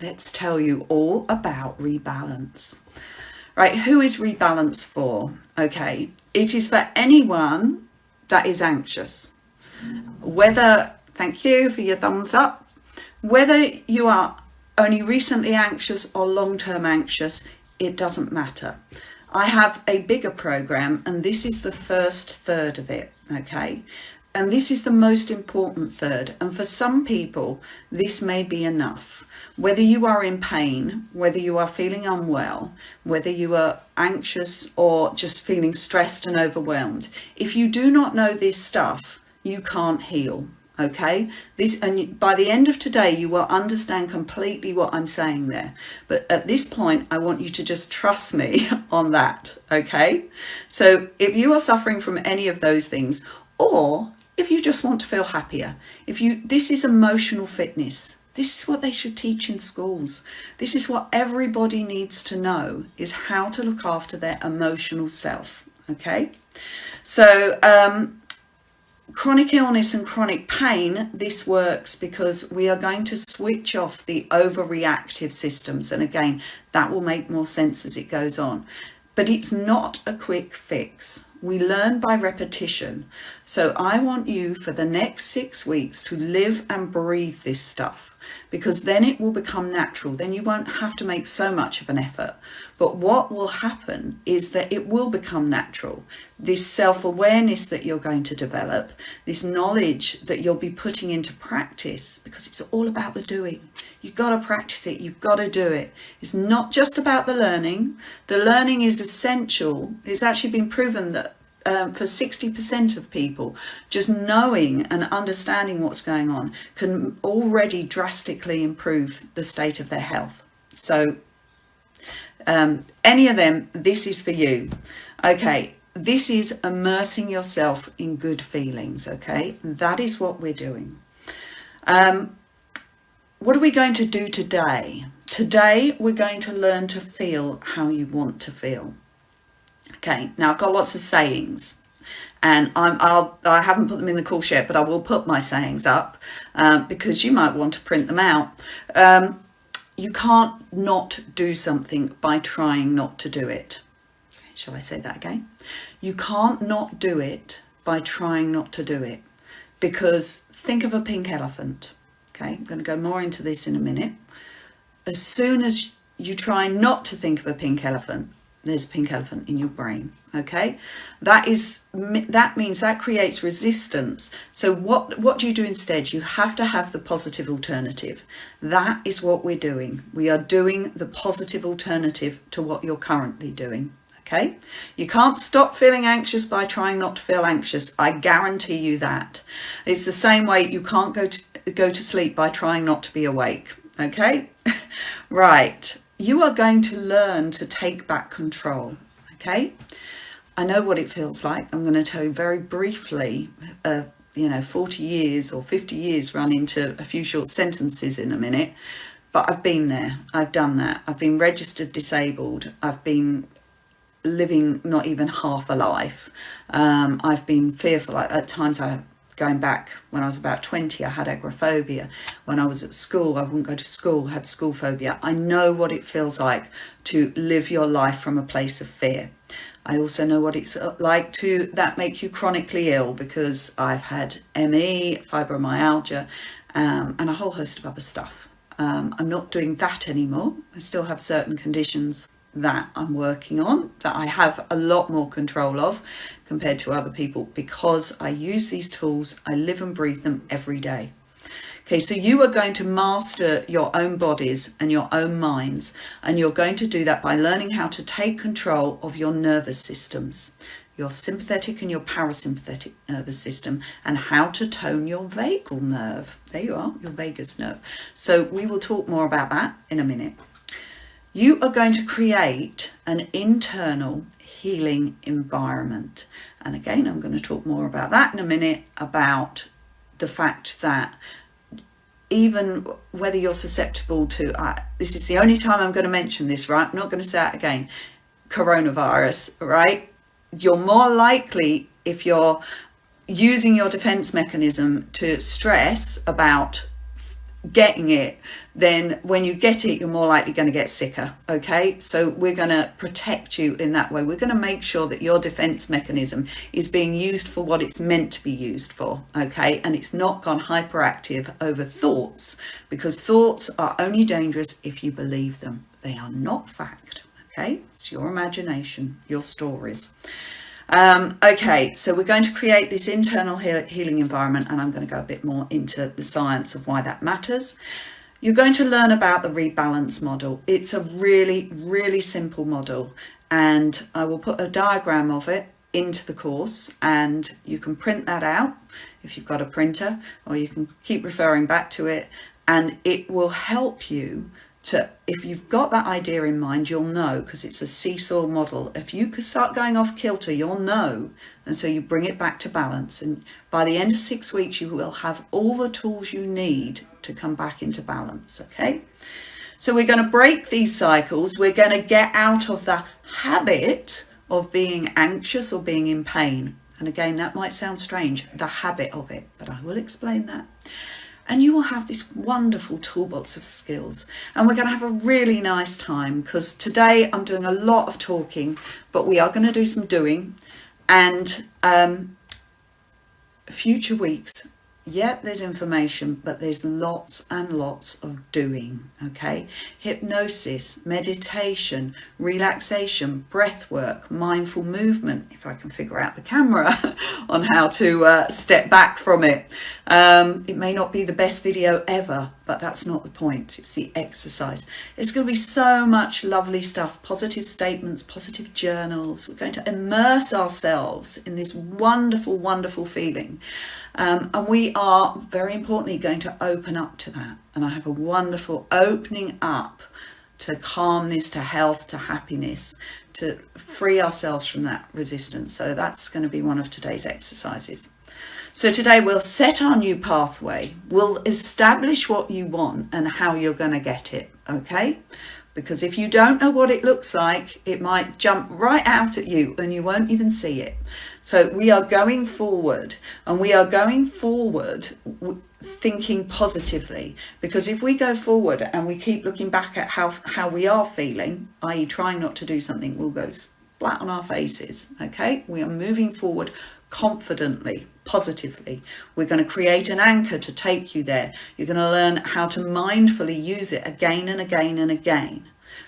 let's tell you all about Rebalance. Right, who is Rebalance for? Okay, it is for anyone that is anxious. Whether, thank you for your thumbs up, whether you are only recently anxious or long-term anxious, it doesn't matter. I have a bigger program, and this is the first third of it, okay? And this is the most important third. And for some people, this may be enough. Whether you are in pain, whether you are feeling unwell, whether you are anxious or just feeling stressed and overwhelmed, if you do not know this stuff, you can't heal. Okay, and by the end of today, you will understand completely what I'm saying there. But at this point, I want you to just trust me on that. Okay, so if you are suffering from any of those things, or if you just want to feel happier, this is emotional fitness. This is what they should teach in schools. This is what everybody needs to know, is how to look after their emotional self. Okay, so chronic illness and chronic pain, this works because we are going to switch off the overreactive systems. And again, that will make more sense as it goes on. But it's not a quick fix. We learn by repetition. So I want you for the next 6 weeks to live and breathe this stuff, because then it will become natural. Then you won't have to make so much of an effort. But what will happen is that it will become natural. This self-awareness that you're going to develop, this knowledge that you'll be putting into practice, because it's all about the doing. You've got to practice it. You've got to do it. It's not just about the learning. The learning is essential. It's actually been proven that for 60% of people, just knowing and understanding what's going on can already drastically improve the state of their health. So any of them, this is for you. Okay, this is immersing yourself in good feelings. Okay, that is what we're doing. What are we going to do today? Today, we're going to learn to feel how you want to feel. Okay, now I've got lots of sayings, and I haven't put them in the course yet, but I will put my sayings up because you might want to print them out. You can't not do something by trying not to do it. Shall I say that again? You can't not do it by trying not to do it, because think of a pink elephant. Okay, I'm going to go more into this in a minute. As soon as you try not to think of a pink elephant, there's a pink elephant in your brain. Okay, that means that creates resistance. So what do you do instead? You have to have the positive alternative. That is what we're doing. We are doing the positive alternative to what you're currently doing. Okay, you can't stop feeling anxious by trying not to feel anxious. I guarantee you that. It's the same way you can't go to sleep by trying not to be awake. Okay, right. You are going to learn to take back control. Okay, I know what it feels like. I'm going to tell you very briefly. 40 years or 50 years run into a few short sentences in a minute, but I've been there. I've done that. I've been registered disabled. I've been living not even half a life. I've been fearful. At times, going back when I was about 20, I had agoraphobia. When I was at school, I wouldn't go to school, had school phobia. I know what it feels like to live your life from a place of fear. I also know what it's like that make you chronically ill, because I've had ME, fibromyalgia, and a whole host of other stuff. I'm not doing that anymore. I still have certain conditions that I'm working on, that I have a lot more control of compared to other people, because I use these tools, I live and breathe them every day. Okay, so you are going to master your own bodies and your own minds, and you're going to do that by learning how to take control of your nervous systems, your sympathetic and your parasympathetic nervous system, and how to tone your vagal nerve. There you are, your vagus nerve. So we will talk more about that in a minute. You are going to create an internal healing environment. And again, I'm going to talk more about that in a minute, about the fact that even whether you're susceptible to, this is the only time I'm going to mention this, right? I'm not going to say it again, coronavirus, right? You're more likely, if you're using your defense mechanism to stress about getting it, then when you get it, you're more likely going to get sicker. Okay, so we're going to protect you in that way. We're going to make sure that your defense mechanism is being used for what it's meant to be used for. Okay, and it's not gone hyperactive over thoughts, because thoughts are only dangerous if you believe them. They are not fact. Okay, it's your imagination, your stories. Okay, so we're going to create this internal healing environment, and I'm going to go a bit more into the science of why that matters. You're going to learn about the rebalance model. It's a really, really simple model, and I will put a diagram of it into the course, and you can print that out if you've got a printer, or you can keep referring back to it, and it will help you to, if you've got that idea in mind, you'll know, because it's a seesaw model. If you could start going off kilter, you'll know. And so you bring it back to balance. And by the end of 6 weeks, you will have all the tools you need to come back into balance. Okay. So we're going to break these cycles. We're going to get out of the habit of being anxious or being in pain. And again, that might sound strange, the habit of it, but I will explain that. And you will have this wonderful toolbox of skills. And we're going to have a really nice time, because today I'm doing a lot of talking, but we are going to do some doing. And future weeks, yeah, there's information, but there's lots and lots of doing. Okay, hypnosis, meditation, relaxation, breath work, mindful movement, if I can figure out the camera on how to step back from it. It may not be the best video ever, but that's not the point. It's the exercise. It's going to be so much lovely stuff, positive statements, positive journals. We're going to immerse ourselves in this wonderful, wonderful feeling. And we are, very importantly, going to open up to that. And I have a wonderful opening up to calmness, to health, to happiness, to free ourselves from that resistance. So that's going to be one of today's exercises. So today we'll set our new pathway. We'll establish what you want and how you're going to get it. Okay? Because if you don't know what it looks like, it might jump right out at you and you won't even see it. So we are going forward, and we are going forward thinking positively, because if we go forward and we keep looking back at how we are feeling, i.e. trying not to do something, we'll go flat on our faces. Okay, we are moving forward confidently, positively. We're going to create an anchor to take you there. You're going to learn how to mindfully use it again and again and again.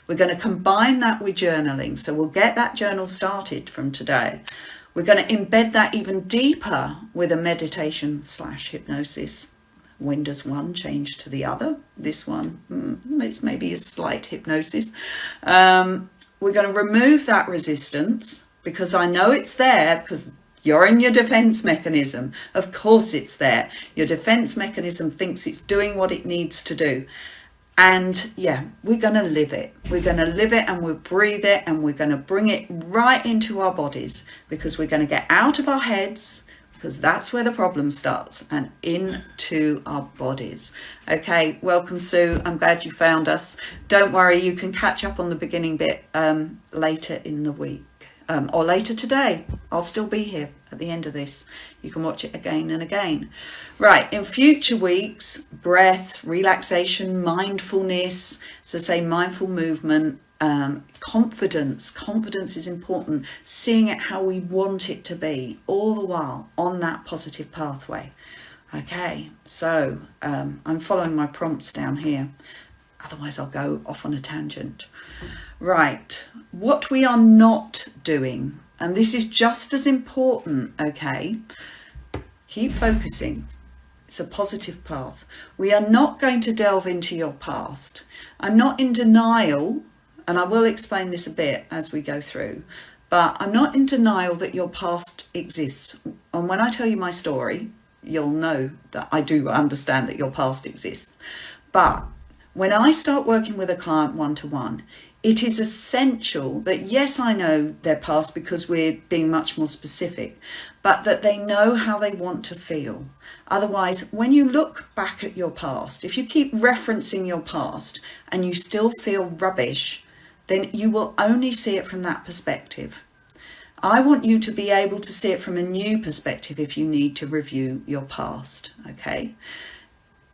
We're going to combine that with journaling, so we'll get that journal started from today. We're going to embed that even deeper with a meditation / hypnosis. When does one change to the other? This one, it's maybe a slight hypnosis. We're going to remove that resistance, because I know it's there, because you're in your defense mechanism. Of course it's there. Your defense mechanism thinks it's doing what it needs to do. And yeah, we're going to live it. We're going to live it, and we'll breathe it, and we're going to bring it right into our bodies, because we're going to get out of our heads, because that's where the problem starts, and into our bodies. Okay, welcome, Sue. I'm glad you found us. Don't worry, you can catch up on the beginning bit later in the week. Or later today. I'll still be here at the end of this. You can watch it again and again. Right, in future weeks, breath, relaxation, mindfulness, so say mindful movement, confidence. Confidence is important. Seeing it how we want it to be, all the while on that positive pathway. Okay, so I'm following my prompts down here. Otherwise I'll go off on a tangent. Right, what we are not doing, and this is just as important, okay? Keep focusing. It's a positive path. We are not going to delve into your past. I'm not in denial, and I will explain this a bit as we go through, but I'm not in denial that your past exists. And when I tell you my story, you'll know that I do understand that your past exists. But when I start working with a client one-to-one, it is essential that, yes, I know their past because we're being much more specific, but that they know how they want to feel. Otherwise, when you look back at your past, if you keep referencing your past and you still feel rubbish, then you will only see it from that perspective. I want you to be able to see it from a new perspective if you need to review your past, okay?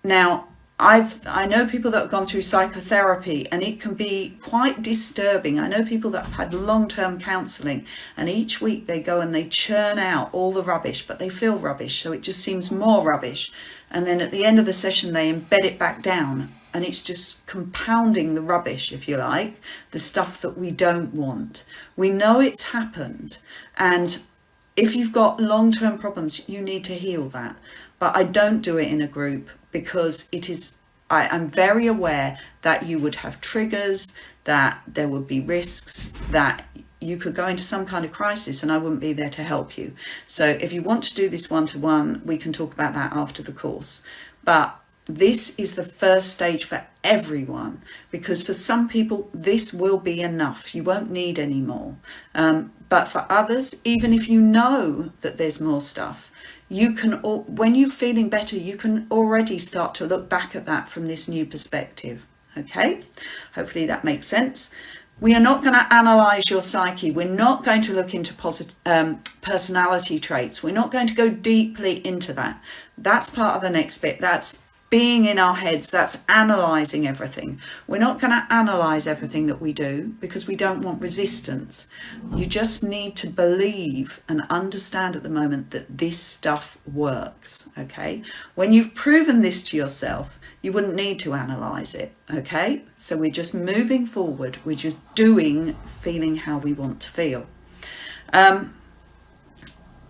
Now, I know people that have gone through psychotherapy, and it can be quite disturbing. I know people that have had long-term counselling, and each week they go and they churn out all the rubbish, but they feel rubbish, so it just seems more rubbish. And then at the end of the session, they embed it back down, and it's just compounding the rubbish, if you like, the stuff that we don't want. We know it's happened, and if you've got long-term problems, you need to heal that. But I don't do it in a group, because I'm very aware that you would have triggers, that there would be risks, that you could go into some kind of crisis, and I wouldn't be there to help you. So if you want to do this one-to-one, we can talk about that after the course. But this is the first stage for everyone, because for some people this will be enough. You won't need any more. But for others, even if you know that there's more stuff, you can, when you're feeling better, you can already start to look back at that from this new perspective. Okay, hopefully that makes sense. We are not going to analyze your psyche. We're not going to look into personality traits. We're not going to go deeply into that. That's part of the next bit. That's being in our heads. That's analyzing everything. We're not going to analyze everything that we do, because we don't want resistance. You just need to believe and understand at the moment that this stuff works. Okay, when you've proven this to yourself, you wouldn't need to analyze it. Okay, so we're just moving forward. We're just feeling how we want to feel. I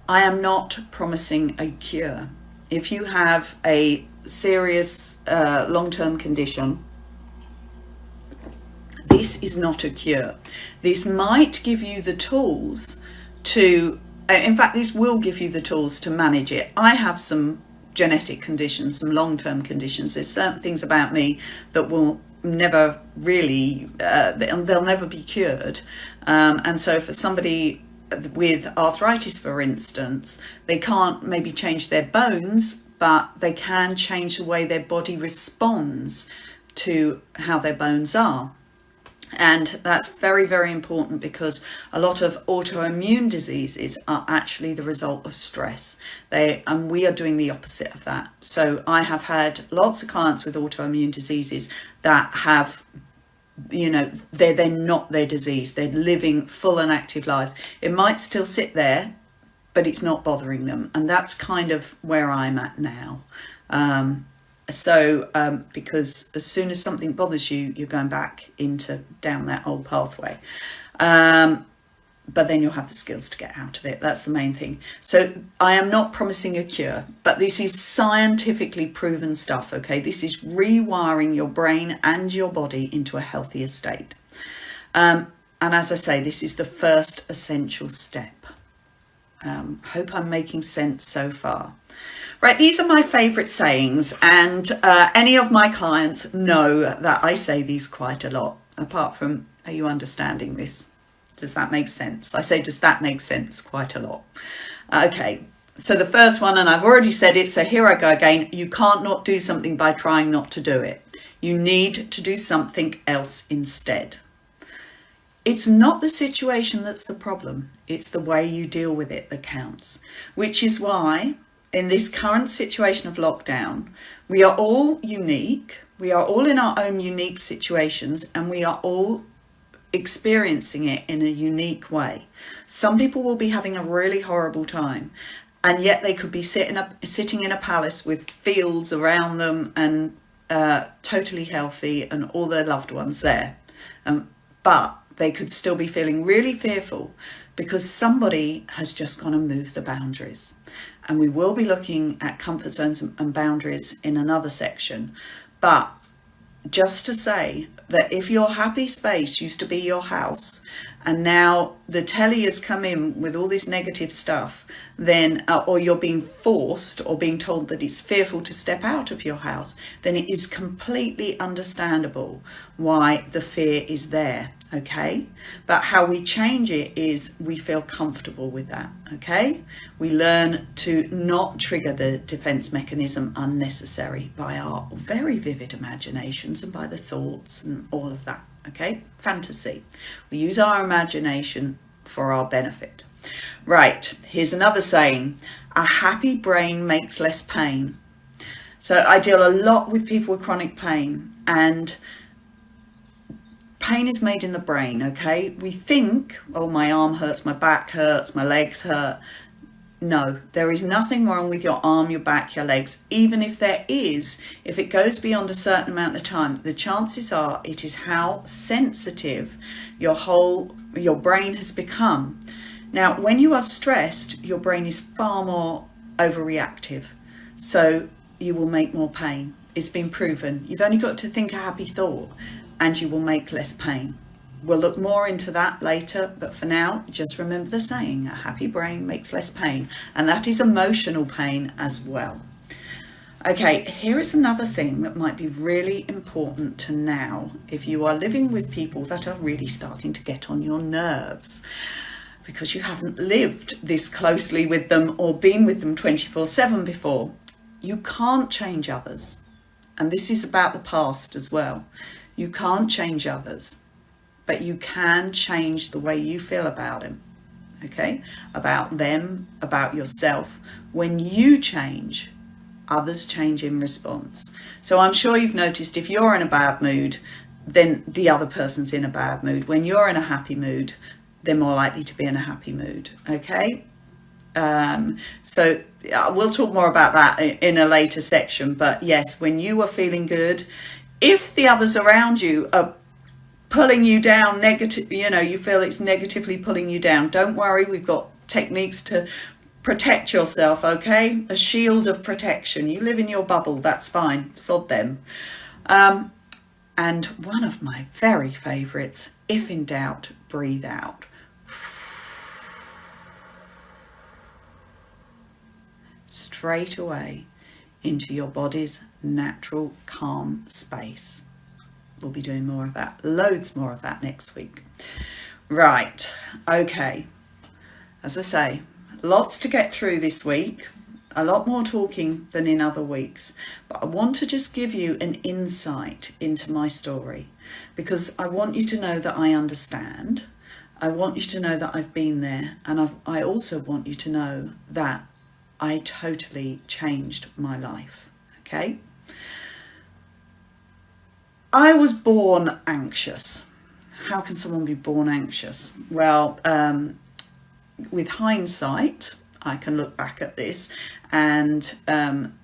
am not promising a cure. If you have a serious long-term condition, this is not a cure. This might give you the tools to, in fact, this will give you the tools to manage it. I have some genetic conditions, some long-term conditions. There's certain things about me that will never really, they'll never be cured. And so for somebody with arthritis, for instance, they can't maybe change their bones, but they can change the way their body responds to how their bones are. And that's very, very important, because a lot of autoimmune diseases are actually the result of stress. And we are doing the opposite of that. So I have had lots of clients with autoimmune diseases that have, they're not their disease. They're living full and active lives. It might still sit there, but it's not bothering them. And that's kind of where I'm at now. Because as soon as something bothers you, you're going back down that old pathway. But then you'll have the skills to get out of it. That's the main thing. So I am not promising a cure, but this is scientifically proven stuff, okay? This is rewiring your brain and your body into a healthier state. And as I say, this is the first essential step. Hope I'm making sense so far. Right, these are my favourite sayings, and any of my clients know that I say these quite a lot. Apart from, are you understanding this? Does that make sense? I say, does that make sense, quite a lot. Okay, so the first one, and I've already said it, so here I go again. You can't not do something by trying not to do it. You need to do something else instead. It's not the situation that's the problem. It's the way you deal with it that counts, which is why in this current situation of lockdown, we are all unique. We are all in our own unique situations, and we are all experiencing it in a unique way. Some people will be having a really horrible time, and yet they could be sitting in a palace with fields around them and totally healthy and all their loved ones there. But they could still be feeling really fearful because somebody has just gone and moved the boundaries. And we will be looking at comfort zones and boundaries in another section. But just to say that if your happy space used to be your house, and now the telly has come in with all this negative stuff, then or you're being forced or being told that it's fearful to step out of your house, then it is completely understandable why the fear is there. Okay, but how we change it is we feel comfortable with that. Okay, we learn to not trigger the defense mechanism unnecessary by our very vivid imaginations and by the thoughts and all of that. Okay, fantasy. We use our imagination for our benefit. Right, here's another saying: a happy brain makes less pain. So I deal a lot with people with chronic pain, and pain is made in the brain, okay? We think, oh, my arm hurts, my back hurts, my legs hurt. No, there is nothing wrong with your arm, your back, your legs. Even if there is, if it goes beyond a certain amount of time, the chances are it is how sensitive your brain has become. Now, when you are stressed, your brain is far more overreactive. So you will make more pain. It's been proven. You've only got to think a happy thought and you will make less pain. We'll look more into that later, but for now, just remember the saying, a happy brain makes less pain, and that is emotional pain as well. Okay, here is another thing that might be really important to know if you are living with people that are really starting to get on your nerves, because you haven't lived this closely with them or been with them 24/7 before. You can't change others, and this is about the past as well. You can't change others, but you can change the way you feel about them, okay? About them, about yourself. When you change, others change in response. So I'm sure you've noticed if you're in a bad mood, then the other person's in a bad mood. When you're in a happy mood, they're more likely to be in a happy mood, okay? So we'll talk more about that in a later section. But yes, when you are feeling good, if the others around you are pulling you down negative, you feel it's negatively pulling you down, don't worry, we've got techniques to protect yourself, okay? A shield of protection. You live in your bubble, that's fine, sod them. And one of my very favorites, if in doubt, breathe out. Straight away into your body's natural calm space. We'll be doing more of that, loads more of that next week. Right, okay. As I say, lots to get through this week, a lot more talking than in other weeks, but I want to just give you an insight into my story, because I want you to know that I understand. I want you to know that I've been there, and I also want you to know that I totally changed my life, okay? I was born anxious. How can someone be born anxious? Well, with hindsight, I can look back at this, and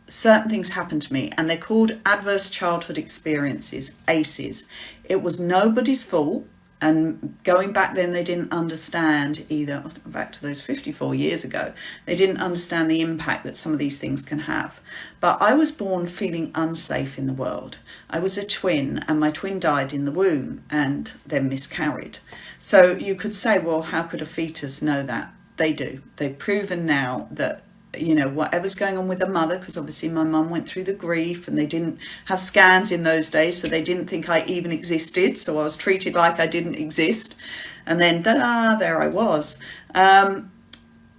certain things happened to me, and they're called adverse childhood experiences, ACEs. It was nobody's fault. And going back then, they didn't understand either, back to those 54 years ago, they didn't understand the impact that some of these things can have. But I was born feeling unsafe in the world. I was a twin, and my twin died in the womb and then miscarried. So you could say, well, how could a fetus know that? They do. They've proven now that whatever's going on with the mother, because obviously my mum went through the grief and they didn't have scans in those days, so they didn't think I even existed. So I was treated like I didn't exist. And then, there I was. And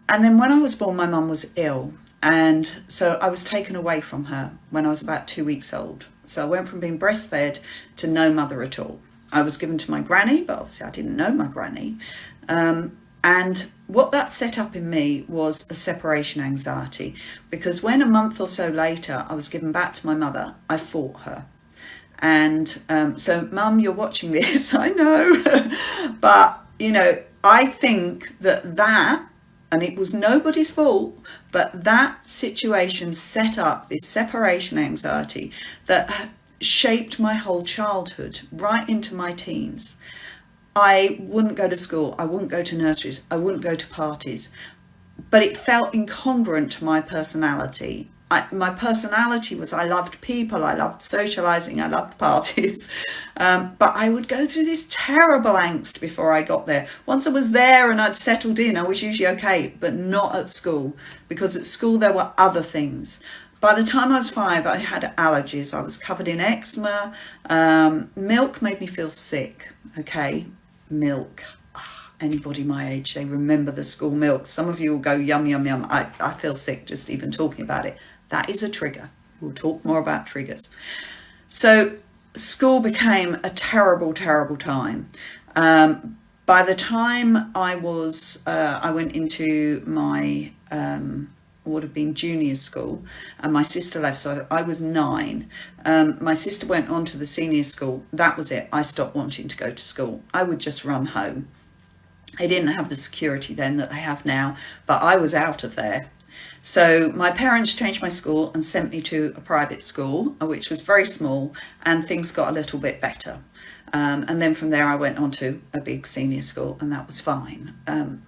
then when I was born, my mum was ill. And so I was taken away from her when I was about 2 weeks old. So I went from being breastfed to no mother at all. I was given to my granny, but obviously I didn't know my granny. And what that set up in me was a separation anxiety, because when a month or so later I was given back to my mother, I fought her. And so, Mum, you're watching this, I know, but, I think that, and it was nobody's fault, but that situation set up this separation anxiety that shaped my whole childhood right into my teens. I wouldn't go to school, I wouldn't go to nurseries, I wouldn't go to parties, but it felt incongruent to my personality. My personality was, I loved people, I loved socialising, I loved parties, but I would go through this terrible angst before I got there. Once I was there and I'd settled in, I was usually okay, but not at school, because at school there were other things. By the time I was 5, I had allergies, I was covered in eczema, milk made me feel sick, okay? Milk. Anybody my age, they remember the school milk. Some of you will go, yum, yum, yum. I feel sick just even talking about it. That is a trigger. We'll talk more about triggers. So school became a terrible, terrible time. By the time I went into my, would have been junior school, and my sister left, so I was 9. My sister went on to the senior school. That was it. I stopped wanting to go to school. I would just run home. They didn't have the security then that they have now, but I was out of there. So my parents changed my school and sent me to a private school, which was very small, and things got a little bit better. And then from there I went on to a big senior school, and that was fine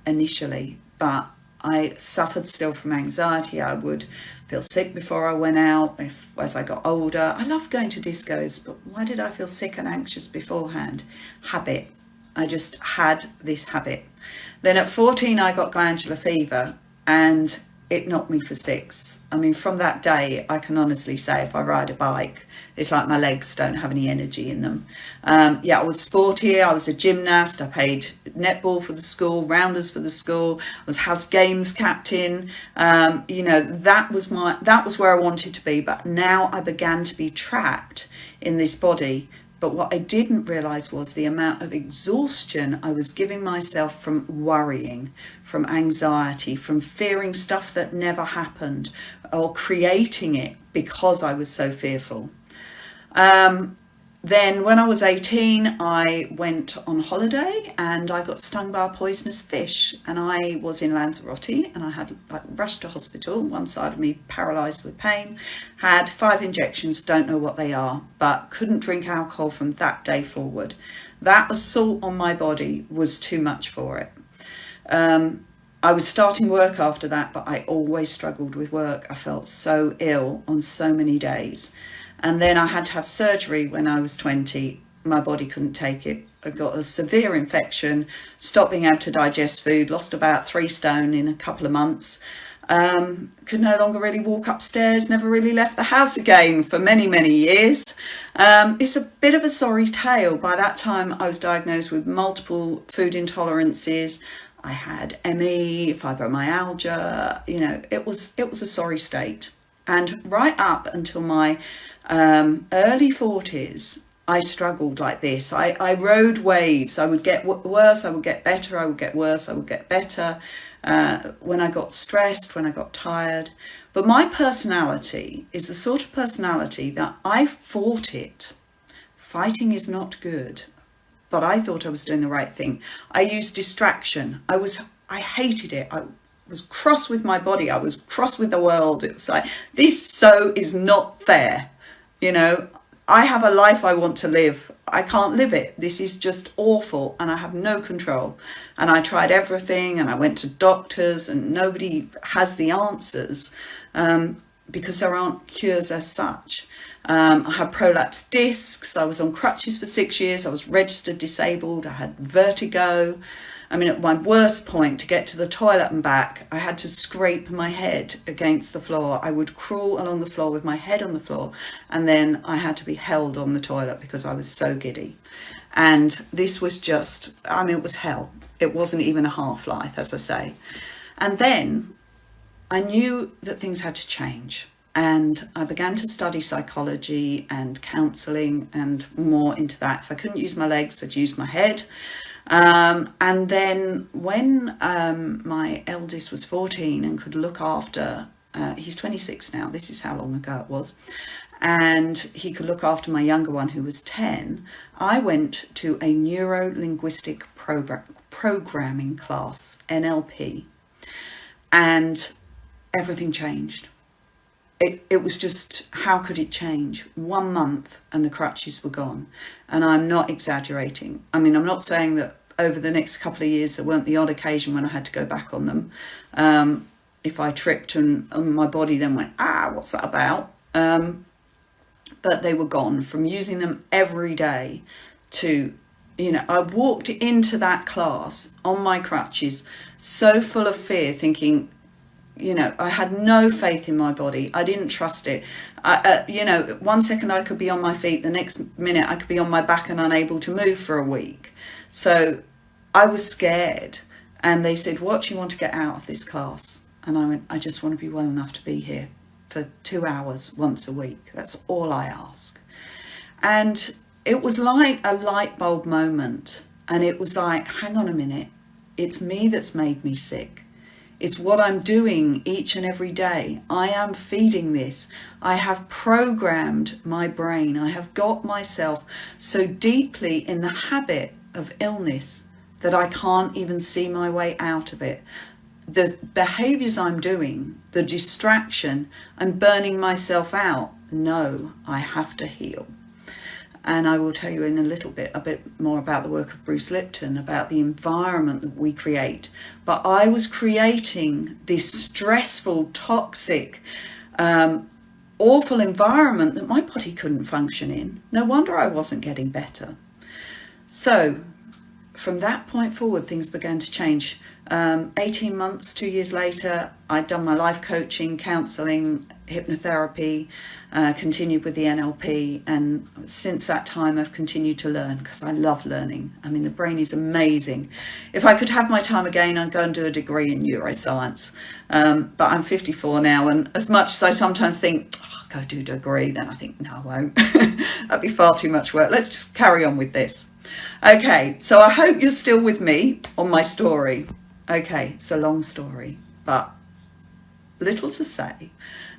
initially. But I suffered still from anxiety. I would feel sick before I went out as I got older. I loved going to discos, but why did I feel sick and anxious beforehand? Habit. I just had this habit. Then at 14 I got glandular fever, and it knocked me for 6. I mean, from that day, I can honestly say if I ride a bike, it's like my legs don't have any energy in them. I was sporty. I was a gymnast. I played netball for the school, rounders for the school. I was house games captain. That was where I wanted to be. But now I began to be trapped in this body. But what I didn't realise was the amount of exhaustion I was giving myself from worrying, from anxiety, from fearing stuff that never happened, or creating it because I was so fearful. Then when I was 18, I went on holiday and I got stung by a poisonous fish, and I was in Lanzarote, and I rushed to hospital, one side of me paralysed with pain, had 5 injections, don't know what they are, but couldn't drink alcohol from that day forward. That assault on my body was too much for it. I was starting work after that, but I always struggled with work. I felt so ill on so many days. And then I had to have surgery when I was 20. My body couldn't take it. I got a severe infection, stopped being able to digest food, lost about 3 stone in a couple of months. Could no longer really walk upstairs, never really left the house again for many, many years. It's a bit of a sorry tale. By that time, I was diagnosed with multiple food intolerances. I had ME, fibromyalgia. It was a sorry state. And right up until my early 40s, I struggled like this. I rode waves. I would get worse, I would get better, I would get worse, I would get better. When I got stressed, when I got tired. But my personality is the sort of personality that I fought it. Fighting is not good, but I thought I was doing the right thing. I used distraction. I hated it. I was cross with my body. I was cross with the world. It was like, this is not fair. I have a life I want to live. I can't live it. This is just awful, and I have no control. And I tried everything, and I went to doctors, and nobody has the answers because there aren't cures as such. I had prolapsed discs. I was on crutches for 6 years. I was registered disabled. I had vertigo. I mean, at my worst point, to get to the toilet and back, I had to scrape my head against the floor. I would crawl along the floor with my head on the floor, and then I had to be held on the toilet because I was so giddy. And this was it was hell. It wasn't even a half-life, as I say. And then I knew that things had to change. And I began to study psychology and counselling and more into that. If I couldn't use my legs, I'd use my head. And then when my eldest was 14 and could look after, he's 26 now, this is how long ago it was, and he could look after my younger one who was 10, I went to a neuro-linguistic programming class, NLP, and everything changed. It was just, how could it change? 1 month and the crutches were gone. And I'm not exaggerating. I mean, I'm not saying that over the next couple of years there weren't the odd occasion when I had to go back on them. If I tripped and my body then went, what's that about? But they were gone. From using them every day to, I walked into that class on my crutches so full of fear, thinking, I had no faith in my body. I didn't trust it. 1 second I could be on my feet. The next minute I could be on my back and unable to move for a week. So I was scared. And they said, what do you want to get out of this class? And I went, I just want to be well enough to be here for 2 hours once a week. That's all I ask. And it was like a light bulb moment. And it was like, hang on a minute. It's me that's made me sick. It's what I'm doing each and every day. I am feeding this. I have programmed my brain. I have got myself so deeply in the habit of illness that I can't even see my way out of it. The behaviors I'm doing, the distraction, I'm burning myself out. No, I have to heal. And I will tell you in a bit more about the work of Bruce Lipton, about the environment that we create. But I was creating this stressful, toxic, awful environment that my body couldn't function in. No wonder I wasn't getting better. So from that point forward, things began to change. 18 months, 2 years later, I'd done my life coaching, counselling, hypnotherapy, continued with the NLP. And since that time, I've continued to learn because I love learning. I mean, the brain is amazing. If I could have my time again, I'd go and do a degree in neuroscience. But I'm 54 now. And as much as I sometimes think, oh, I'll go do a degree, then I think, no, I won't. That'd be far too much work. Let's just carry on with this. Okay, so I hope you're still with me on my story. Okay, it's a long story, but little to say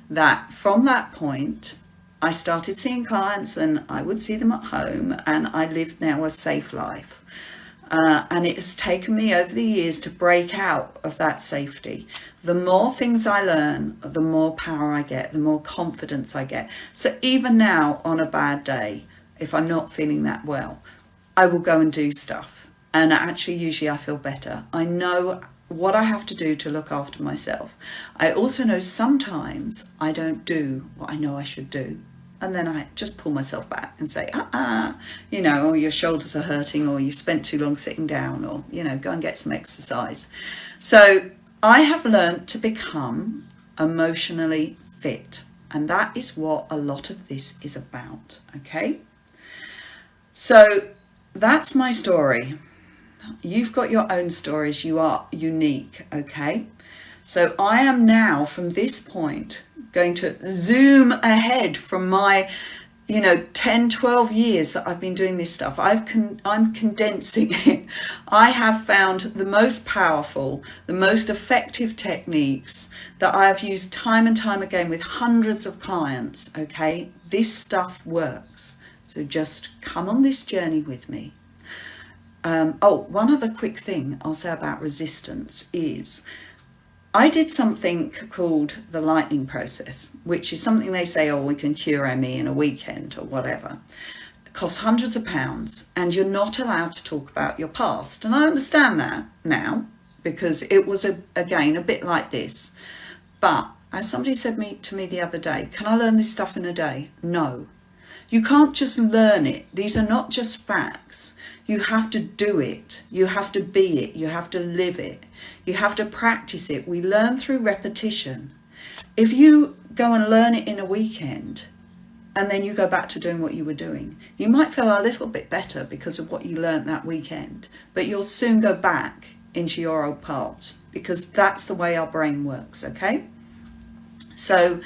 that from that point, I started seeing clients and I would see them at home, and I lived now a safe life. And it has taken me over the years to break out of that safety. The more things I learn, the more power I get, the more confidence I get. So even now on a bad day, if I'm not feeling that well, I will go and do stuff. And actually, usually I feel better. I know what I have to do to look after myself. I also know sometimes I don't do what I know I should do. And then I just pull myself back and say, or your shoulders are hurting, or you spent too long sitting down, or, go and get some exercise. So I have learned to become emotionally fit. And that is what a lot of this is about. Okay. So that's my story. You've got your own stories. You are unique, okay? So I am now, from this point, going to zoom ahead from my, 10, 12 years that I've been doing this stuff. I'm condensing it. I have found the most powerful, the most effective techniques that I have used time and time again with hundreds of clients, okay? This stuff works. So just come on this journey with me. One other quick thing I'll say about resistance is I did something called the lightning process, which is something they say, we can cure ME in a weekend or whatever. It costs hundreds of pounds, and you're not allowed to talk about your past. And I understand that now, because it was, again, a bit like this. But as somebody said to me the other day, can I learn this stuff in a day? No. You can't just learn it. These are not just facts. You have to do it. You have to be it. You have to live it. You have to practice it. We learn through repetition. If you go and learn it in a weekend and then you go back to doing what you were doing, you might feel a little bit better because of what you learned that weekend, but you'll soon go back into your old parts because that's the way our brain works, okay? So,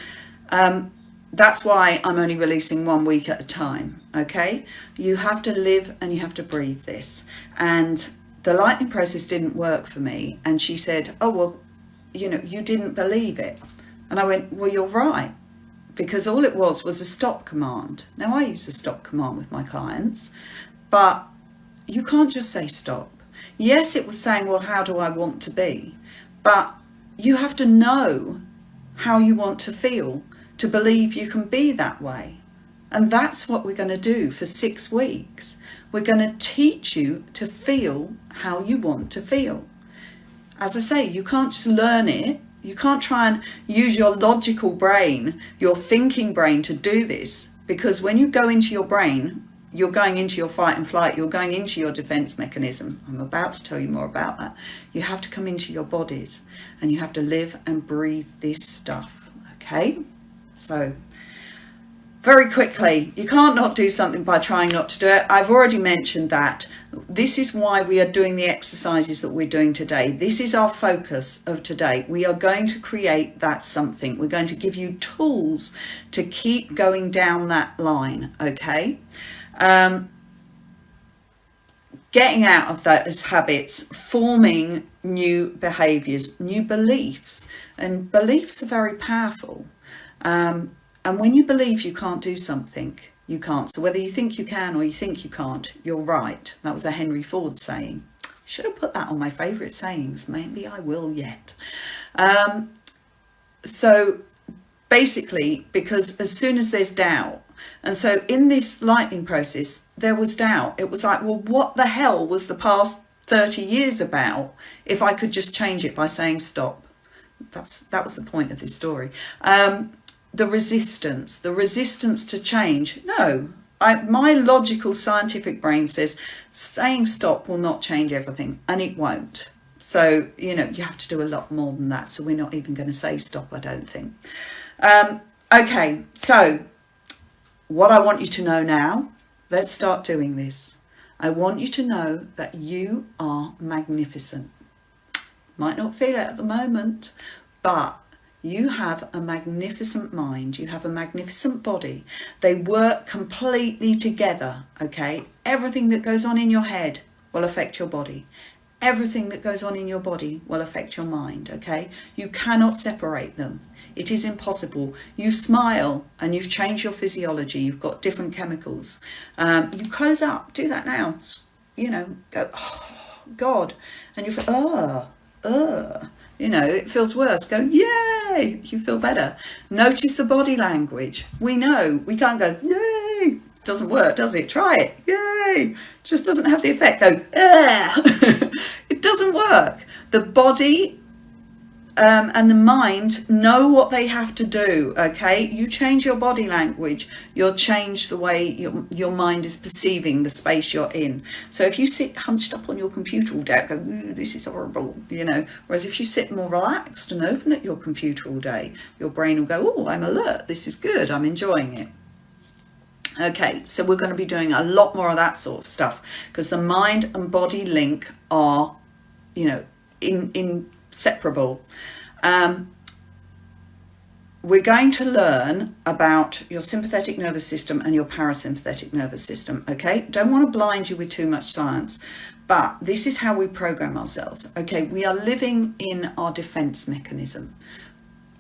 that's why I'm only releasing 1 week at a time, okay? You have to live and you have to breathe this. And the lightning process didn't work for me. And she said, you didn't believe it. And I went, well, you're right. Because all it was a stop command. Now, I use a stop command with my clients, but you can't just say stop. Yes, it was saying, well, how do I want to be? But you have to know how you want to feel to believe you can be that way. And that's what we're going to do for 6 weeks. We're going to teach you to feel how you want to feel. As I say, you can't just learn it. You can't try and use your logical brain, your thinking brain to do this, because when you go into your brain, you're going into your fight and flight, you're going into your defense mechanism. I'm about to tell you more about that. You have to come into your bodies and you have to live and breathe this stuff, okay? So, very quickly, you can't not do something by trying not to do it. I've already mentioned that. This is why we are doing the exercises that we're doing today. This is our focus of today. We are going to create that something. We're going to give you tools to keep going down that line, okay? Getting out of those habits, forming new behaviours, new beliefs. And beliefs are very powerful. And when you believe you can't do something, you can't. So whether you think you can or you think you can't, you're right. That was a Henry Ford saying. Should have put that on my favourite sayings. Maybe I will yet. So basically, because as soon as there's doubt, and so in this lightning process, there was doubt. It was like, well, what the hell was the past 30 years about if I could just change it by saying stop? That was the point of this story. The resistance to change. No, my logical scientific brain says saying stop will not change everything, and it won't. So, you have to do a lot more than that. So we're not even going to say stop, I don't think. Okay, so what I want you to know now, let's start doing this. I want you to know that you are magnificent. Might not feel it at the moment, but you have a magnificent mind. You have a magnificent body. They work completely together, okay? Everything that goes on in your head will affect your body. Everything that goes on in your body will affect your mind, okay? You cannot separate them. It is impossible. You smile and you've changed your physiology. You've got different chemicals. You close up. Do that now. Go, oh, God. And you feel, it feels worse. Go, yay. You feel better. Notice the body language. We know. We can't go, yay. Doesn't work, does it? Try it. Yay. Just doesn't have the effect. Go, it doesn't work. The body and the mind know what they have to do, okay? You change your body language, you'll change the way your mind is perceiving the space you're in. So if you sit hunched up on your computer all day, go, this is horrible, whereas if you sit more relaxed and open at your computer all day, your brain will go, oh, I'm alert, this is good, I'm enjoying it. Okay, so we're going to be doing a lot more of that sort of stuff because the mind and body link are, inseparable. We're going to learn about your sympathetic nervous system and your parasympathetic nervous system, okay? Don't want to blind you with too much science, but this is how we program ourselves, okay? We are living in our defense mechanism.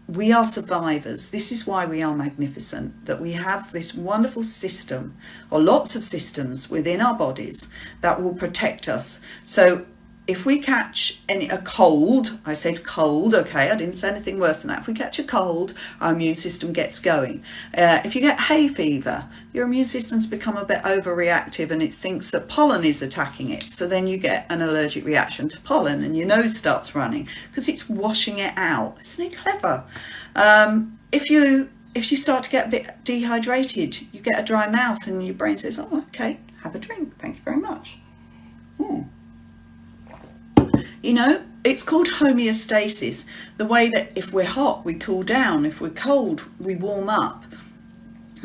We are survivors. This is why we are magnificent, that we have this wonderful system or lots of systems within our bodies that will protect us. So if we catch a cold, I said cold, okay, I didn't say anything worse than that. If we catch a cold, our immune system gets going. If you get hay fever, your immune system's become a bit overreactive and it thinks that pollen is attacking it. So then you get an allergic reaction to pollen and your nose starts running because it's washing it out. Isn't it clever? If you start to get a bit dehydrated, you get a dry mouth and your brain says, oh, okay, have a drink. Thank you very much. It's called homeostasis, the way that if we're hot, we cool down, if we're cold, we warm up.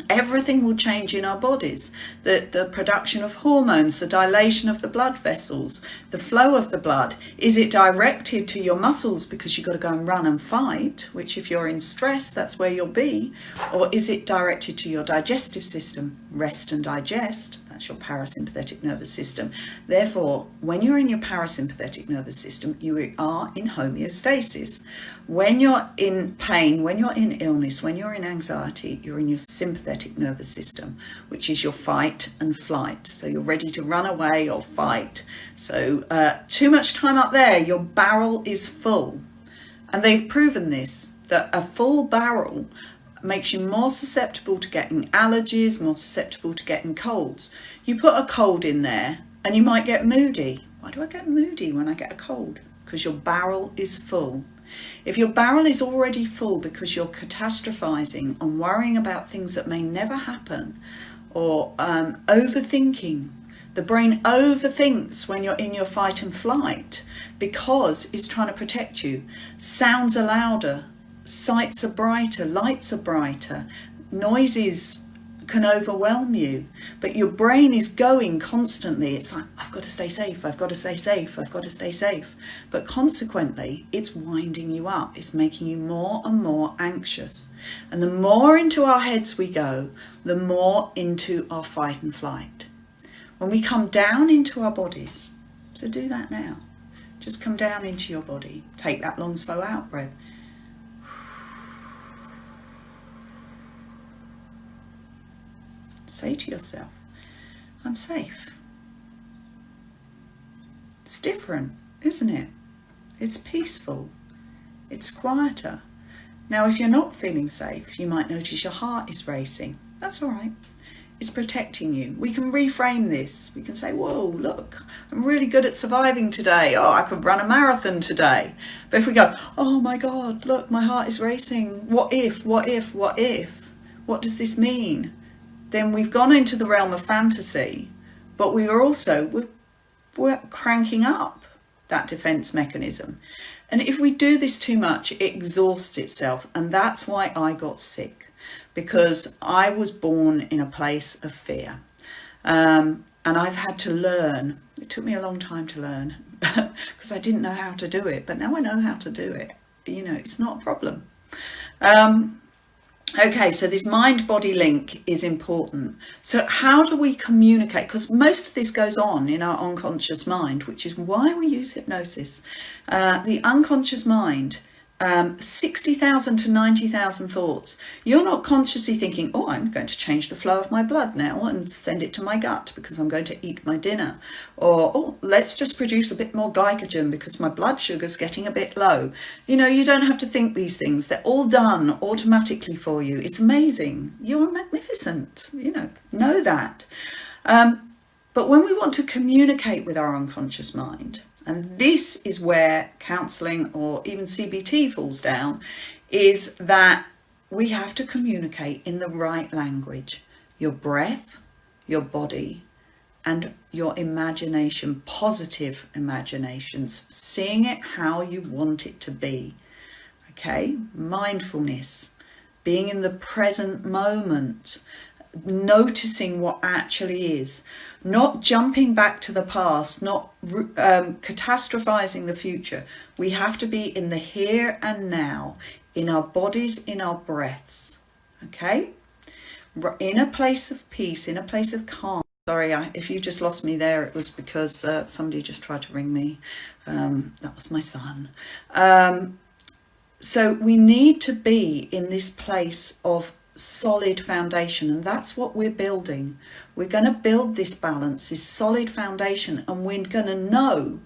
Everything will change in our bodies. The production of hormones, the dilation of the blood vessels, the flow of the blood. Is it directed to your muscles because you've got to go and run and fight, which if you're in stress, that's where you'll be? Or is it directed to your digestive system? Rest and digest. That's your parasympathetic nervous system. Therefore, when you're in your parasympathetic nervous system, you are in homeostasis. When you're in pain, when you're in illness, when you're in anxiety, you're in your sympathetic nervous system, which is your fight and flight. So you're ready to run away or fight. So too much time up there, your barrel is full. And they've proven this, that a full barrel makes you more susceptible to getting allergies, more susceptible to getting colds. You put a cold in there and you might get moody. Why do I get moody when I get a cold? Because your barrel is full. If your barrel is already full because you're catastrophizing and worrying about things that may never happen, or overthinking, the brain overthinks when you're in your fight and flight because it's trying to protect you. Sounds are louder, sights are brighter, lights are brighter, noises can overwhelm you, but your brain is going constantly. It's like, I've got to stay safe, I've got to stay safe, I've got to stay safe. But consequently, it's winding you up. It's making you more and more anxious. And the more into our heads we go, the more into our fight and flight. When we come down into our bodies, so do that now. Just come down into your body. Take that long, slow out breath. Say to yourself, I'm safe. It's different, isn't it? It's peaceful. It's quieter. Now, if you're not feeling safe, you might notice your heart is racing. That's all right. It's protecting you. We can reframe this. We can say, whoa, look, I'm really good at surviving today. Oh, I could run a marathon today. But if we go, oh my God, look, my heart is racing. What if, what if, what if? What does this mean? Then we've gone into the realm of fantasy, but we're cranking up that defense mechanism. And if we do this too much, it exhausts itself. And that's why I got sick, because I was born in a place of fear. And I've had to learn. It took me a long time to learn because I didn't know how to do it. But now I know how to do it. You know, it's not a problem. Okay, so this mind-body link is important. So how do we communicate? Because most of this goes on in our unconscious mind, which is why we use hypnosis. The unconscious mind, 60,000 to 90,000 thoughts. You're not consciously thinking, oh, I'm going to change the flow of my blood now and send it to my gut because I'm going to eat my dinner. Or, oh, let's just produce a bit more glycogen because my blood sugar's getting a bit low. You know, you don't have to think these things. They're all done automatically for you. It's amazing. You're magnificent. You know that. But when we want to communicate with our unconscious mind, and this is where counselling or even CBT falls down, is that we have to communicate in the right language. Your breath, your body, and your imagination, positive imaginations, seeing it how you want it to be. Okay, mindfulness, being in the present moment, noticing what actually is, not jumping back to the past, not catastrophizing the future. We have to be in the here and now, in our bodies, in our breaths, okay? In a place of peace, in a place of calm. Sorry, if you just lost me there, it was because somebody just tried to ring me. That was my son. So we need to be in this place of solid foundation, and that's what we're building. We're going to build this balance, this solid foundation, and we're going to know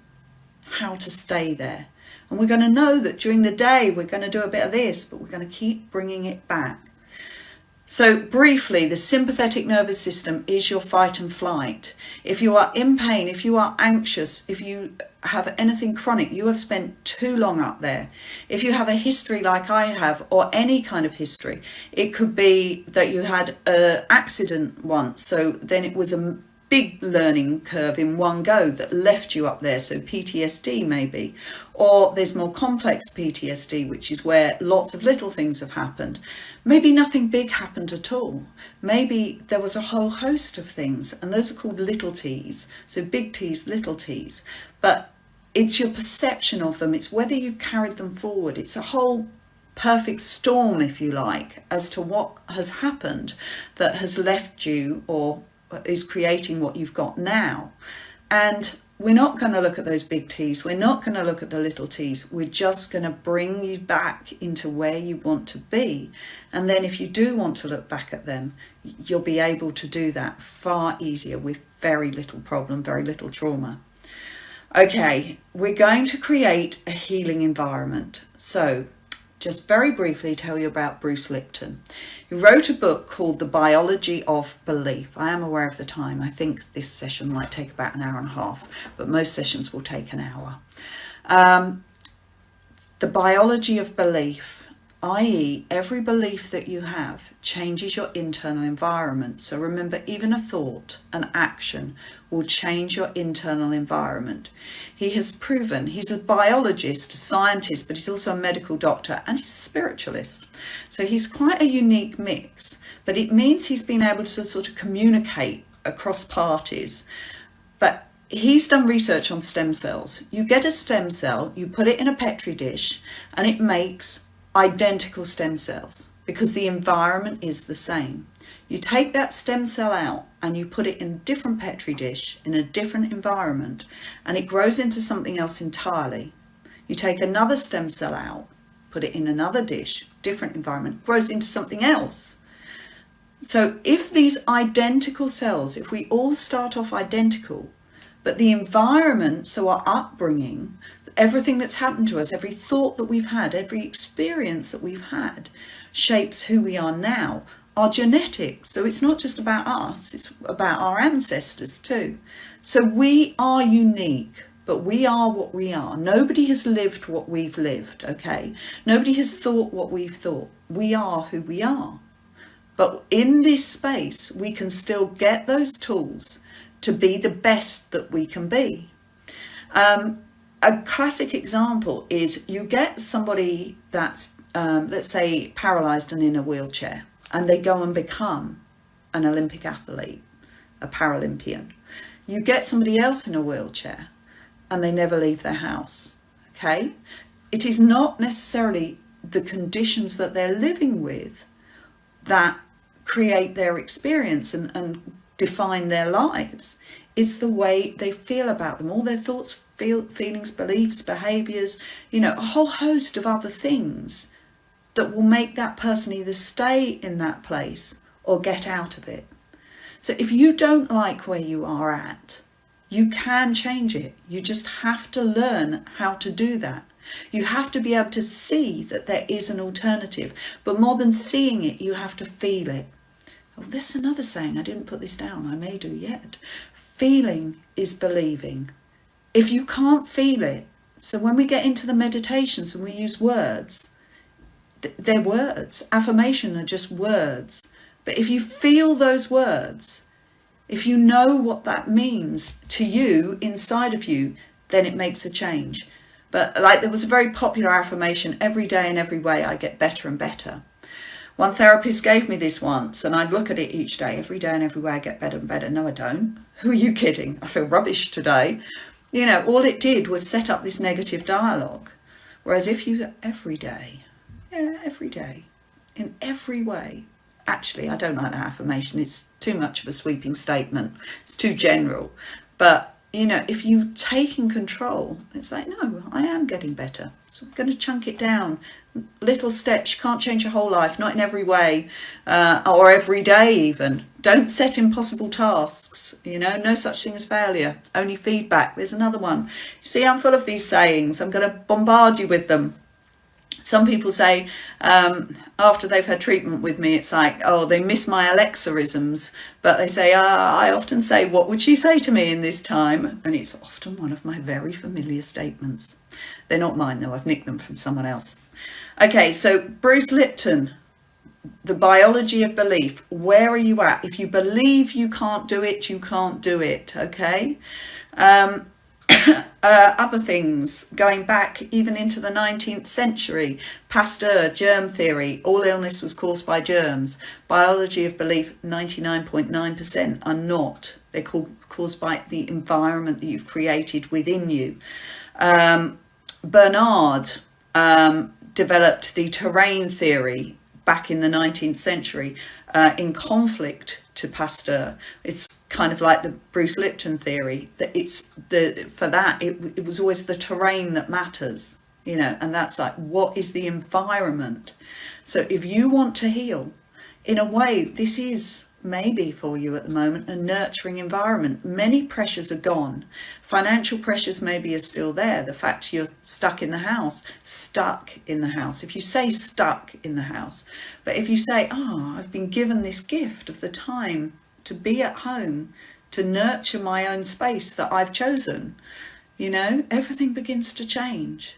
how to stay there. And we're going to know that during the day we're going to do a bit of this, but we're going to keep bringing it back. So briefly, the sympathetic nervous system is your fight and flight. If you are in pain, if you are anxious, if you have anything chronic, you have spent too long up there. If you have a history like I have, or any kind of history, it could be that you had an accident once, so then it was a big learning curve in one go that left you up there, so PTSD maybe. Or there's more complex PTSD, which is where lots of little things have happened. Maybe nothing big happened at all. Maybe there was a whole host of things, and those are called little t's. So big T's, little t's. But it's your perception of them. It's whether you've carried them forward. It's a whole perfect storm, if you like, as to what has happened that has left you or is creating what you've got now. And we're not going to look at those big T's. We're not going to look at the little t's. We're just going to bring you back into where you want to be. And then if you do want to look back at them, you'll be able to do that far easier with very little problem, very little trauma. Okay, we're going to create a healing environment. So just very briefly tell you about Bruce Lipton. He wrote a book called The Biology of Belief. I am aware of the time. I think this session might take about an hour and a half, but most sessions will take an hour. The biology of belief, i.e. every belief that you have changes your internal environment. So remember, even a thought, an action will change your internal environment. He has proven, he's a biologist, a scientist, but he's also a medical doctor and he's a spiritualist. So he's quite a unique mix, but it means he's been able to sort of communicate across parties. But he's done research on stem cells. You get a stem cell, you put it in a Petri dish, and it makes identical stem cells because the environment is the same. You take that stem cell out and you put it in a different Petri dish, in a different environment, and it grows into something else entirely. You take another stem cell out, put it in another dish, different environment, grows into something else. So if these identical cells, if we all start off identical, but the environment, so our upbringing, everything that's happened to us, every thought that we've had, every experience that we've had, shapes who we are now, our genetics. So it's not just about us, it's about our ancestors too. So we are unique, but we are what we are. Nobody has lived what we've lived, okay? Nobody has thought what we've thought. We are who we are. But in this space, we can still get those tools to be the best that we can be. A classic example is you get somebody that's, let's say, paralysed and in a wheelchair, and they go and become an Olympic athlete, a Paralympian. You get somebody else in a wheelchair and they never leave their house, okay? It is not necessarily the conditions that they're living with that create their experience and define their lives. It's the way they feel about them, all their thoughts, feelings, beliefs, behaviours, you know, a whole host of other things that will make that person either stay in that place or get out of it. So if you don't like where you are at, you can change it. You just have to learn how to do that. You have to be able to see that there is an alternative. But more than seeing it, you have to feel it. Oh, there's another saying. I didn't put this down. I may do yet. Feeling is believing. If you can't feel it, so when we get into the meditations and we use words, they're words. Affirmation are just words. But if you feel those words, if you know what that means to you, inside of you, then it makes a change. But like there was a very popular affirmation, every day in every way I get better and better. One therapist gave me this once and I'd look at it each day, every day and every way I get better and better. No, I don't. Who are you kidding? I feel rubbish today. You know, all it did was set up this negative dialogue. Whereas if you every day, in every way, actually, I don't like that affirmation. It's too much of a sweeping statement. It's too general. But, you know, if you're taking control, it's like, no, I am getting better. So I'm going to chunk it down. Little steps. You can't change your whole life, not in every way, or every day even. Don't set impossible tasks. You know, no such thing as failure, only feedback. There's another one. You see, I'm full of these sayings. I'm going to bombard you with them. Some people say, after they've had treatment with me, it's like, oh, they miss my Alexa-isms. But they say, I often say, what would she say to me in this time? And it's often one of my very familiar statements. They're not mine, though. I've nicked them from someone else. Okay, so Bruce Lipton, the biology of belief. Where are you at? If you believe you can't do it, you can't do it, okay? Other things, going back even into the 19th century, Pasteur, germ theory, all illness was caused by germs. Biology of belief, 99.9% are not. They're caused by the environment that you've created within you. Bernard developed the terrain theory back in the 19th century in conflict to Pasteur. It's kind of like the Bruce Lipton theory, that it was always the terrain that matters, you know, and that's like, what is the environment? So if you want to heal, in a way, this is maybe for you at the moment a nurturing environment. Many pressures are gone. Financial pressures maybe are still there. The fact you're stuck in the house. If you say stuck in the house, but if you say, I've been given this gift of the time to be at home, to nurture my own space that I've chosen, you know, everything begins to change.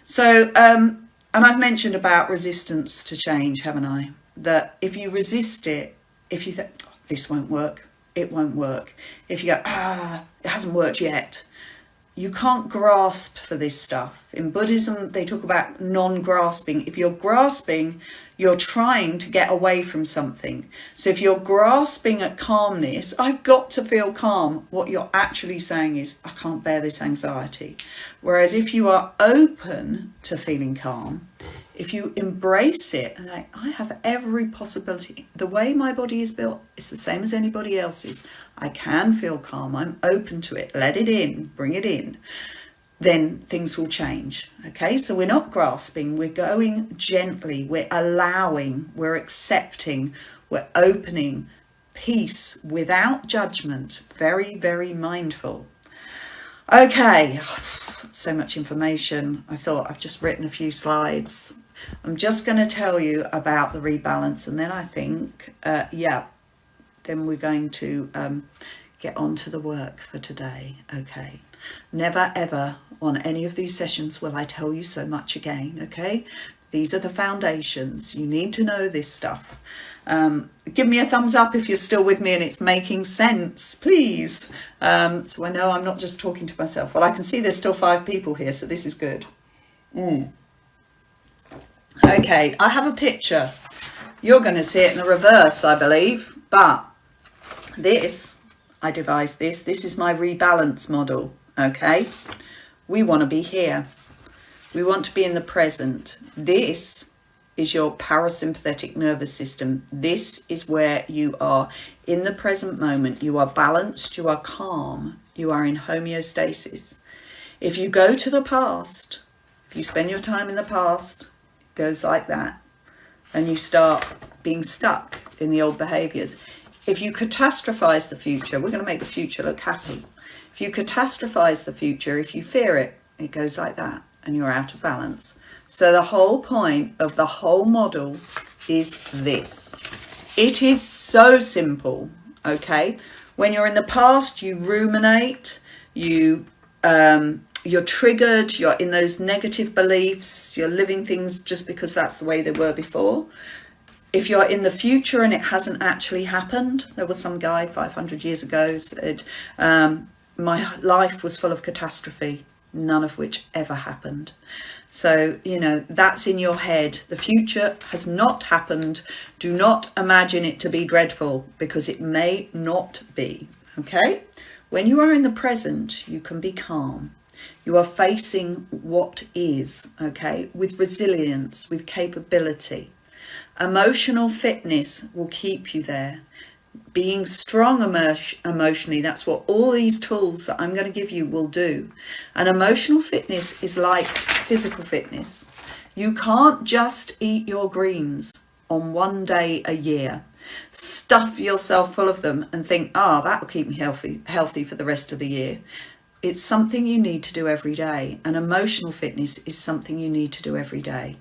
So, and I've mentioned about resistance to change, haven't I? That if you resist it, if you think, this won't work, it won't work. If you go, it hasn't worked yet, you can't grasp for this stuff. In Buddhism, they talk about non-grasping. If you're grasping, you're trying to get away from something. So if you're grasping at calmness, I've got to feel calm, what you're actually saying is, I can't bear this anxiety. Whereas if you are open to feeling calm, if you embrace it and like, I have every possibility, the way my body is built is the same as anybody else's. I can feel calm. I'm open to it. Let it in, bring it in. Then things will change. Okay, so we're not grasping, we're going gently, we're allowing, we're accepting, we're opening. Peace without judgment. Very, very mindful. Okay, so much information. I thought I've just written a few slides. I'm just going to tell you about the rebalance, and then I think, then we're going to get on to the work for today. Okay. Never ever on any of these sessions will I tell you so much again. Okay. These are the foundations. You need to know this stuff. Give me a thumbs up if you're still with me and it's making sense, please. So I know I'm not just talking to myself. Well, I can see there's still 5 people here, so this is good. Okay, I have a picture. You're going to see it in the reverse, I believe. But this, I devised this. This is my rebalance model, okay? We want to be here. We want to be in the present. This is your parasympathetic nervous system. This is where you are in the present moment. You are balanced, you are calm, you are in homeostasis. If you go to the past, if you spend your time in the past, it goes like that. And you start being stuck in the old behaviours. If you catastrophize the future, we're going to make the future look happy. If you catastrophize the future, if you fear it, it goes like that and you're out of balance. So the whole point of the whole model is this. It is so simple, okay? When you're in the past, you ruminate, you're triggered, you're in those negative beliefs, you're living things just because that's the way they were before. If you're in the future and it hasn't actually happened, there was some guy 500 years ago said, my life was full of catastrophe, none of which ever happened. So, that's in your head. The future has not happened. Do not imagine it to be dreadful because it may not be, okay? When you are in the present, you can be calm. You are facing what is, okay, with resilience, with capability. Emotional fitness will keep you there. Being strong emotionally, that's what all these tools that I'm going to give you will do. And emotional fitness is like physical fitness. You can't just eat your greens on one day a year. Stuff yourself full of them and think, that will keep me healthy for the rest of the year. It's something you need to do every day. And emotional fitness is something you need to do every day.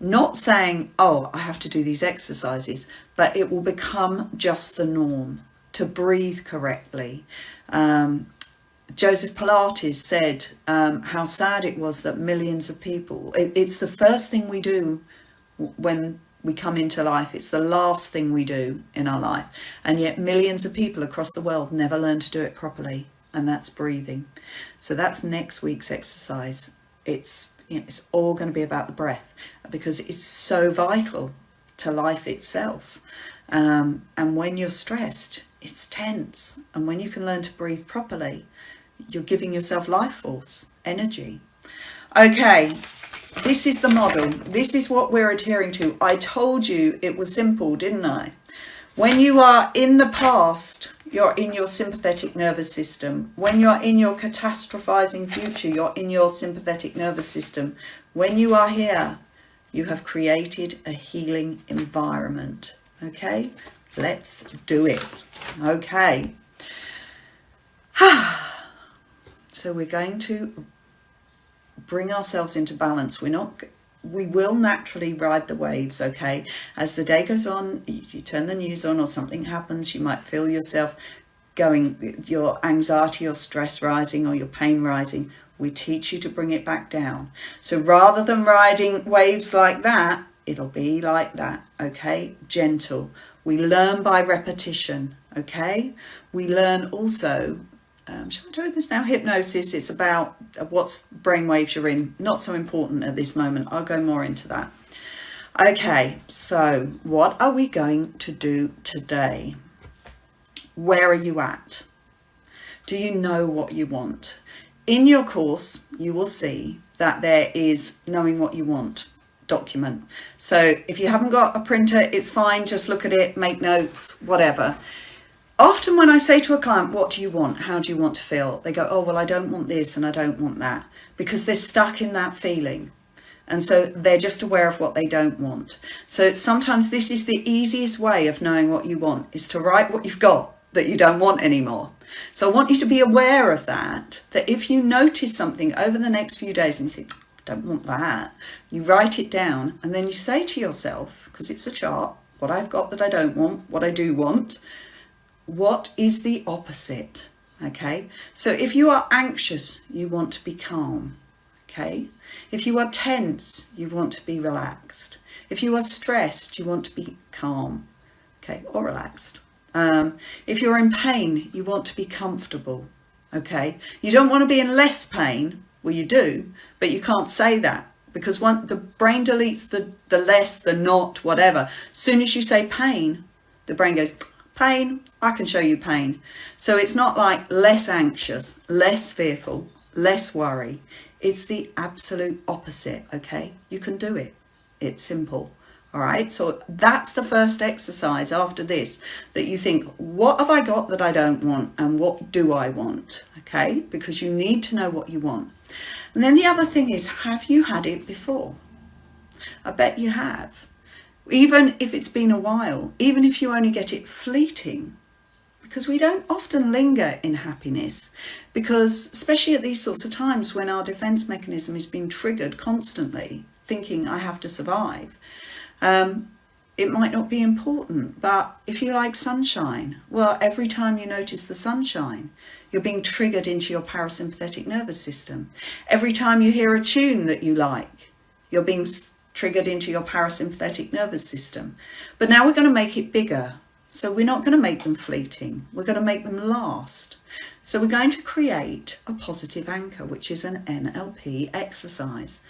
Not saying, I have to do these exercises, but it will become just the norm to breathe correctly. Joseph Pilates said how sad it was that millions of people, it's the first thing we do when we come into life. It's the last thing we do in our life. And yet millions of people across the world never learn to do it properly. And that's breathing. So that's next week's exercise. It's all going to be about the breath because it's so vital to life itself. And when you're stressed, it's tense. And when you can learn to breathe properly, you're giving yourself life force, energy. Okay, this is the model. This is what we're adhering to. I told you it was simple, didn't I? When you are in the past, you're in your sympathetic nervous system. When you're in your catastrophizing future, you're in your sympathetic nervous system. When you are here, you have created a healing environment. Okay, let's do it. Okay. So we're going to bring ourselves into balance. We will naturally ride the waves, okay? As the day goes on, you turn the news on or something happens, you might feel yourself going, your anxiety or stress rising or your pain rising. We teach you to bring it back down. So rather than riding waves like that, it'll be like that, okay? Gentle. We learn by repetition, okay? We learn also, shall I tell you this now? Hypnosis, it's about what brainwaves you're in. Not so important at this moment. I'll go more into that. Okay, so what are we going to do today? Where are you at? Do you know what you want? In your course, you will see that there is knowing what you want. document. So if you haven't got a printer, it's fine. Just look at it, make notes, whatever. Often when I say to a client, what do you want? How do you want to feel? They go, oh, well, I don't want this and I don't want that, because they're stuck in that feeling. And so they're just aware of what they don't want. So sometimes this is the easiest way of knowing what you want, is to write what you've got that you don't want anymore. So I want you to be aware of that if you notice something over the next few days and you think, I don't want that, you write it down and then you say to yourself, because it's a chart, what I've got that I don't want, what I do want, what is the opposite? Okay, so if you are anxious, you want to be calm. Okay, if you are tense, you want to be relaxed. If you are stressed, you want to be calm, okay, or relaxed. If you're in pain, you want to be comfortable, okay? You don't want to be in less pain. Well, you do, but you can't say that, because once the brain deletes the less, the not, whatever. As soon as you say pain, the brain goes, pain, I can show you pain. So it's not like less anxious, less fearful, less worry. It's the absolute opposite, okay? You can do it. It's simple, all right? So that's the first exercise after this, that you think, what have I got that I don't want and what do I want, okay? Because you need to know what you want. And then the other thing is, have you had it before? I bet you have. Even if it's been a while, even if you only get it fleeting, because we don't often linger in happiness, because especially at these sorts of times when our defense mechanism is being triggered constantly, thinking I have to survive, it might not be important. But if you like sunshine, well, every time you notice the sunshine, you're being triggered into your parasympathetic nervous system. Every time you hear a tune that you like, you're being triggered into your parasympathetic nervous system. But now we're going to make it bigger. So we're not going to make them fleeting. We're going to make them last. So we're going to create a positive anchor, which is an NLP exercise.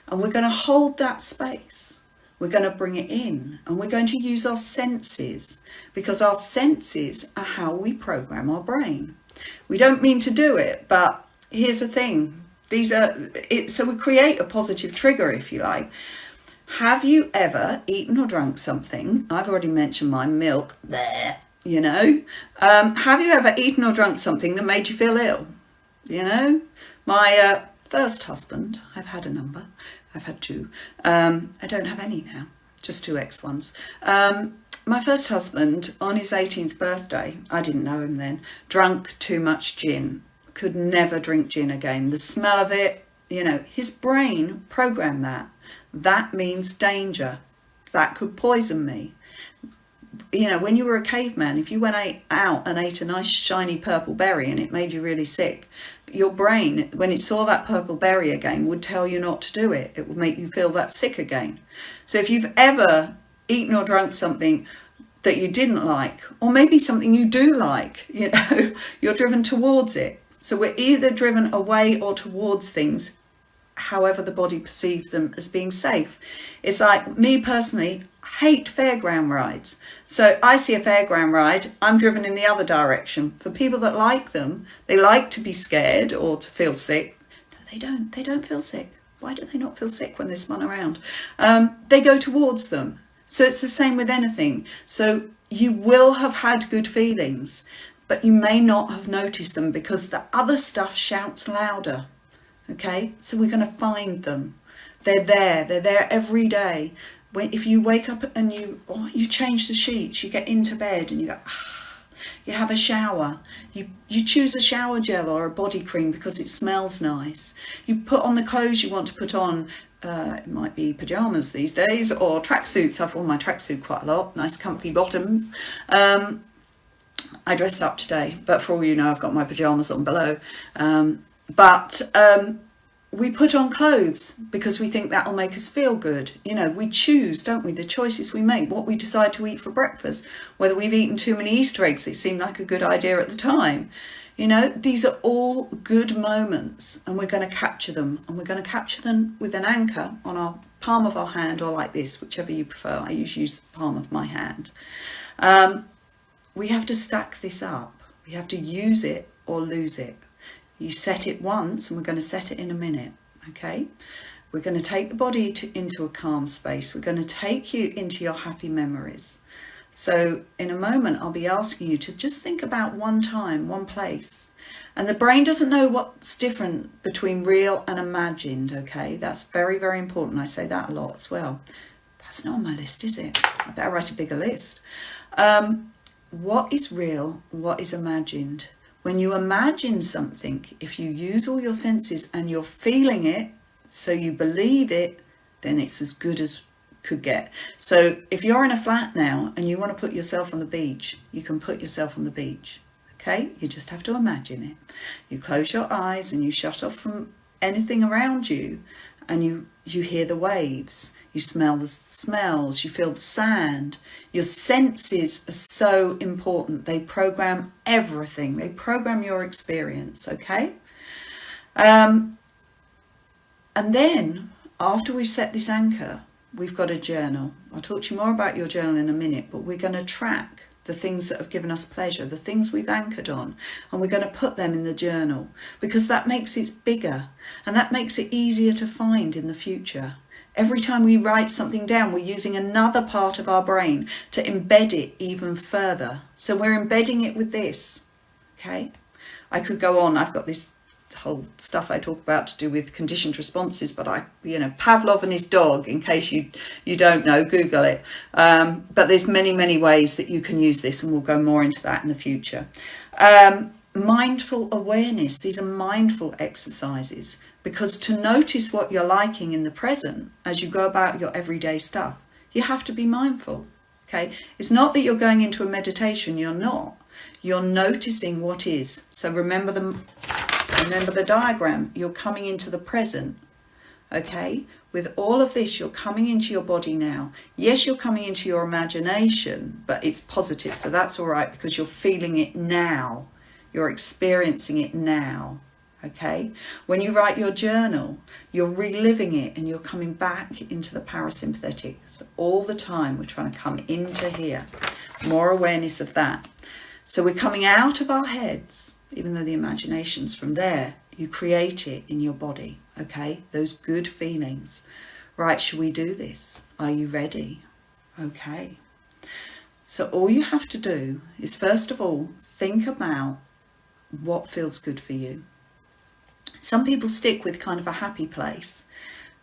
And we're going to hold that space. We're going to bring it in, and we're going to use our senses, because our senses are how we program our brain. We don't mean to do it, but here's the thing. So we create a positive trigger, if you like. Have you ever eaten or drunk something? I've already mentioned my milk there, you know. Have you ever eaten or drunk something that made you feel ill? You know, my first husband, I've had a number. I've had two. I don't have any now, just two ex-ones. My first husband, on his 18th birthday, I didn't know him then, drank too much gin. Could never drink gin again. The smell of it, you know, his brain programmed that. That means danger. That could poison me. You know, when you were a caveman, if you went out and ate a nice shiny purple berry and it made you really sick, your brain, when it saw that purple berry again, would tell you not to do it. It would make you feel that sick again. So if you've ever eaten or drunk something that you didn't like, or maybe something you do like, you know, you're driven towards it. So we're either driven away or towards things, however the body perceives them as being safe. It's like me personally, hate fairground rides. So I see a fairground ride, I'm driven in the other direction. For people that like them, they like to be scared or to feel sick. No, they don't. They don't feel sick. Why do they not feel sick when they spun around? They go towards them. So it's the same with anything. So you will have had good feelings, but you may not have noticed them because the other stuff shouts louder. Okay, so we're going to find them. They're there every day. If you wake up and you change the sheets, you get into bed and you go, you have a shower. You choose a shower gel or a body cream because it smells nice. You put on the clothes you want to put on. It might be pajamas these days or tracksuits. I've worn my tracksuit quite a lot. Nice comfy bottoms. I dressed up today, but for all you know, I've got my pajamas on below. We put on clothes because we think that'll make us feel good. You know, we choose, don't we? The choices we make, what we decide to eat for breakfast, whether we've eaten too many Easter eggs, it seemed like a good idea at the time. You know, these are all good moments and we're going to capture them, and we're going to capture them with an anchor on our palm of our hand or like this, whichever you prefer. I usually use the palm of my hand. We have to stack this up. We have to use it or lose it. You set it once, and we're going to set it in a minute, okay? We're going to take the body into a calm space. We're going to take you into your happy memories. So in a moment, I'll be asking you to just think about one time, one place. And the brain doesn't know what's different between real and imagined, okay? That's very, very important. I say that a lot as well. That's not on my list, is it? I better write a bigger list. What is real? What is imagined? When you imagine something, if you use all your senses and you're feeling it, so you believe it, then it's as good as could get. So if you're in a flat now and you want to put yourself on the beach, you can put yourself on the beach. Okay, you just have to imagine it. You close your eyes and you shut off from anything around you, and you hear the waves, you smell the smells, you feel the sand. Your senses are so important. They program everything. They program your experience, okay? And then after we've set this anchor, we've got a journal. I'll talk to you more about your journal in a minute, but we're going to track the things that have given us pleasure, the things we've anchored on, and we're going to put them in the journal, because that makes it bigger and that makes it easier to find in the future. Every time we write something down, we're using another part of our brain to embed it even further. So we're embedding it with this, okay? I could go on. I've got this whole stuff I talk about to do with conditioned responses, but Pavlov and his dog, in case you don't know, Google it. But there's many ways that you can use this, and we'll go more into that in the future. Mindful awareness. These are mindful exercises, because to notice what you're liking in the present as you go about your everyday stuff, you have to be mindful. Okay, it's not that you're going into a meditation. You're not. You're noticing what is. So remember the diagram. You're coming into the present. Okay, with all of this, you're coming into your body now. Yes, you're coming into your imagination, but it's positive, so that's all right, because you're feeling it now. You're experiencing it now. Okay, when you write your journal, you're reliving it and you're coming back into the parasympathetic. So all the time we're trying to come into here. More awareness of that. So we're coming out of our heads, even though the imagination's from there. You create it in your body. Okay, those good feelings. Right, should we do this? Are you ready? Okay. So all you have to do is, first of all, think about what feels good for you. Some people stick with kind of a happy place,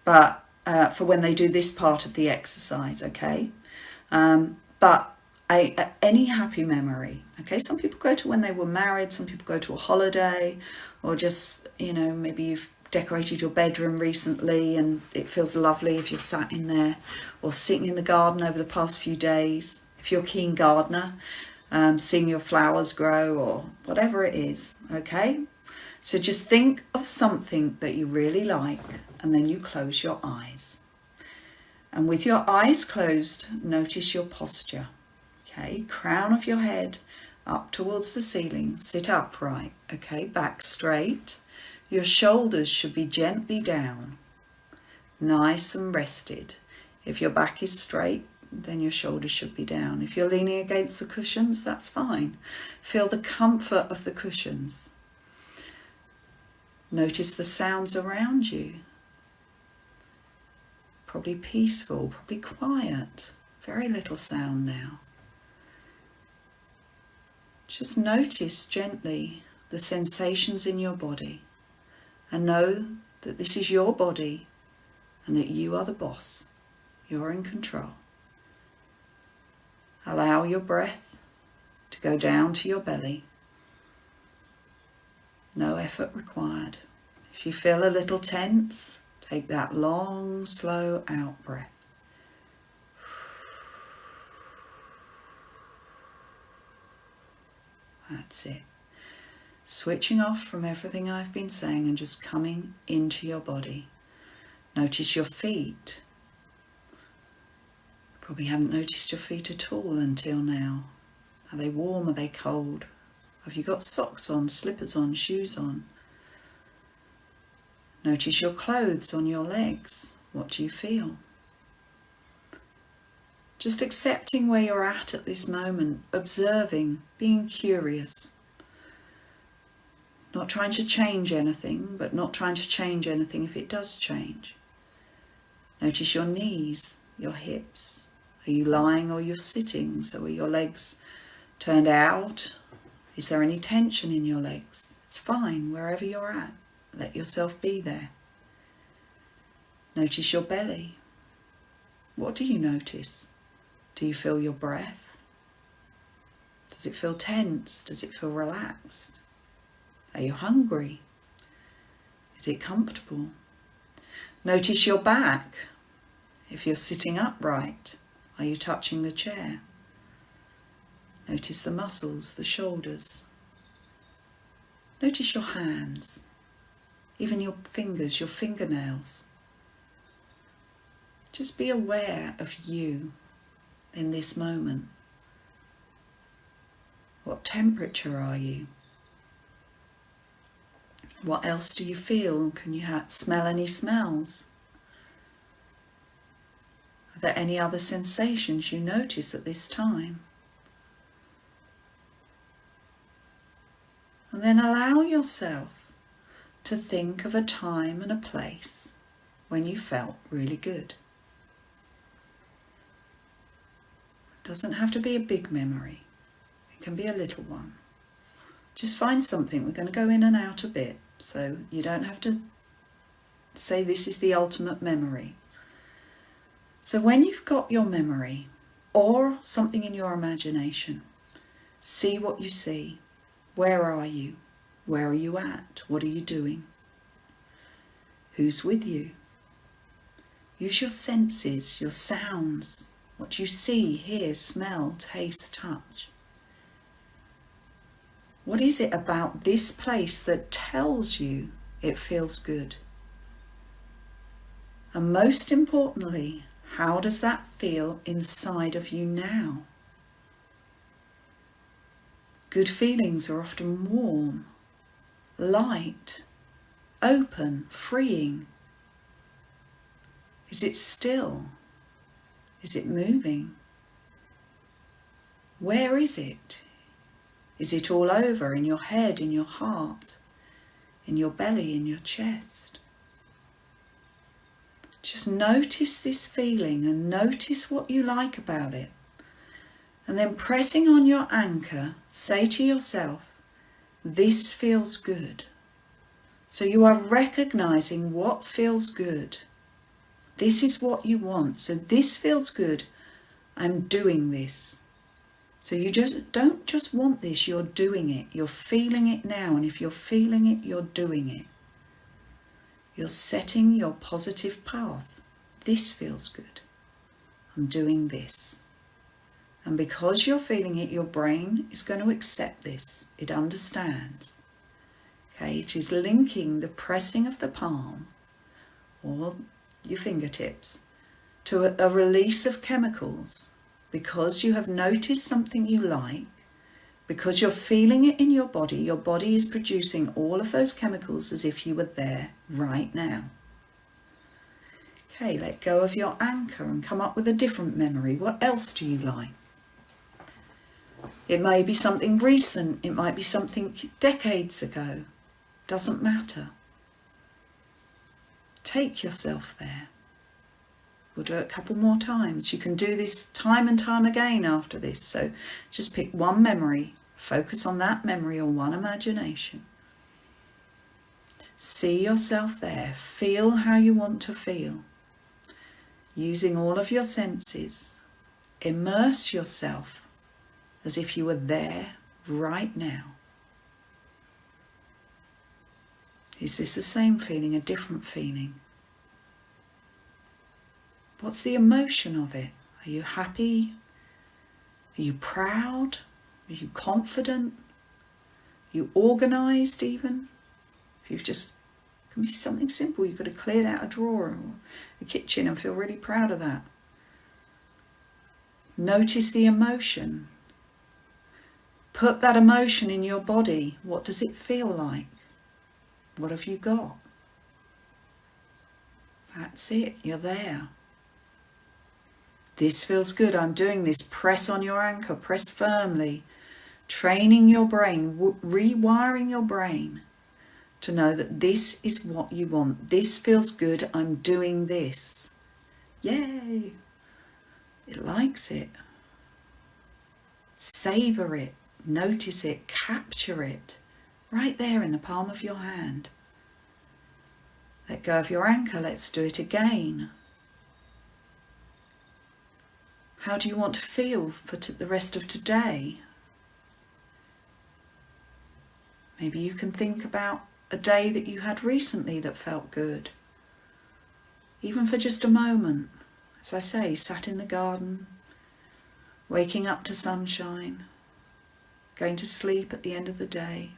but for when they do this part of the exercise, okay? But any happy memory, okay? Some people go to when they were married, some people go to a holiday, or just, maybe you've decorated your bedroom recently and it feels lovely if you're sat in there, or sitting in the garden over the past few days. If you're a keen gardener, seeing your flowers grow, or whatever it is, okay? So just think of something that you really like, and then you close your eyes. And with your eyes closed, notice your posture. Okay, crown of your head up towards the ceiling, sit upright, okay, back straight. Your shoulders should be gently down, nice and rested. If your back is straight, then your shoulders should be down. If you're leaning against the cushions, that's fine. Feel the comfort of the cushions. Notice the sounds around you. Probably peaceful, probably quiet. Very little sound now. Just notice gently the sensations in your body, and know that this is your body and that you are the boss. You're in control. Allow your breath to go down to your belly. No effort required. If you feel a little tense, take that long, slow out breath. That's it. Switching off from everything I've been saying and just coming into your body. Notice your feet. Probably haven't noticed your feet at all until now. Are they warm? Are they cold? Have you got socks on, slippers on, shoes on? Notice your clothes on your legs. What do you feel? Just accepting where you're at this moment, observing, being curious. Not trying to change anything, but not trying to change anything if it does change. Notice your knees, your hips. Are you lying or you're sitting? So are your legs turned out? Is there any tension in your legs? It's fine, wherever you're at. Let yourself be there. Notice your belly. What do you notice? Do you feel your breath? Does it feel tense? Does it feel relaxed? Are you hungry? Is it comfortable? Notice your back. If you're sitting upright, are you touching the chair? Notice the muscles, the shoulders. Notice your hands, even your fingers, your fingernails. Just be aware of you in this moment. What temperature are you? What else do you feel? Can you smell any smells? Are there any other sensations you notice at this time? And then allow yourself to think of a time and a place when you felt really good. It doesn't have to be a big memory. It can be a little one. Just find something. We're going to go in and out a bit, so you don't have to say this is the ultimate memory. So when you've got your memory or something in your imagination, see what you see. Where are you? Where are you at? What are you doing? Who's with you? Use your senses, your sounds, what you see, hear, smell, taste, touch. What is it about this place that tells you it feels good? And most importantly, how does that feel inside of you now? Good feelings are often warm, light, open, freeing. Is it still? Is it moving? Where is it? Is it all over, in your head, in your heart, in your belly, in your chest? Just notice this feeling and notice what you like about it. And then pressing on your anchor, say to yourself, this feels good. So you are recognizing what feels good. This is what you want. So this feels good. I'm doing this. So you don't just want this, you're doing it. You're feeling it now. And if you're feeling it, you're doing it. You're setting your positive path. This feels good. I'm doing this. And because you're feeling it, your brain is going to accept this. It understands. Okay, it is linking the pressing of the palm or your fingertips to a release of chemicals. Because you have noticed something you like, because you're feeling it in your body is producing all of those chemicals as if you were there right now. Okay, let go of your anchor and come up with a different memory. What else do you like? It may be something recent, it might be something decades ago. Doesn't matter. Take yourself there. We'll do it a couple more times. You can do this time and time again after this. So just pick one memory, focus on that memory or one imagination. See yourself there, feel how you want to feel. Using all of your senses, immerse yourself as if you were there right now. Is this the same feeling, a different feeling? What's the emotion of it? Are you happy? Are you proud? Are you confident? Are you organised even? If you've just, it can be something simple. You could have cleared out a drawer or a kitchen and feel really proud of that. Notice the emotion. Put that emotion in your body. What does it feel like? What have you got? That's it. You're there. This feels good. I'm doing this. Press on your anchor. Press firmly. Training your brain, rewiring your brain to know that this is what you want. This feels good. I'm doing this. Yay! It likes it. Savor it, notice it, capture it, right there in the palm of your hand. Let go of your anchor, let's do it again. How do you want to feel for the rest of today? Maybe you can think about a day that you had recently that felt good. Even for just a moment, as I say, sat in the garden, waking up to sunshine, going to sleep at the end of the day,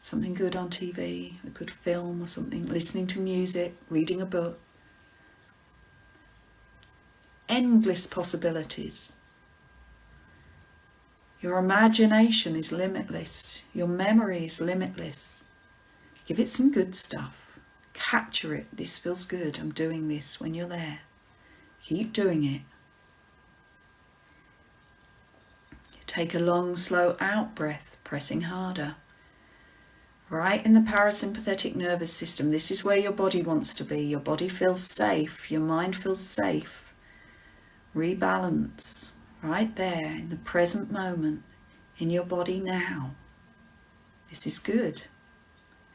something good on TV, a good film or something, listening to music, reading a book. Endless possibilities. Your imagination is limitless. Your memory is limitless. Give it some good stuff. Capture it. This feels good. I'm doing this when you're there. Keep doing it. Take a long, slow out breath, pressing harder. Right in the parasympathetic nervous system. This is where your body wants to be. Your body feels safe. Your mind feels safe. Rebalance right there in the present moment in your body now. This is good.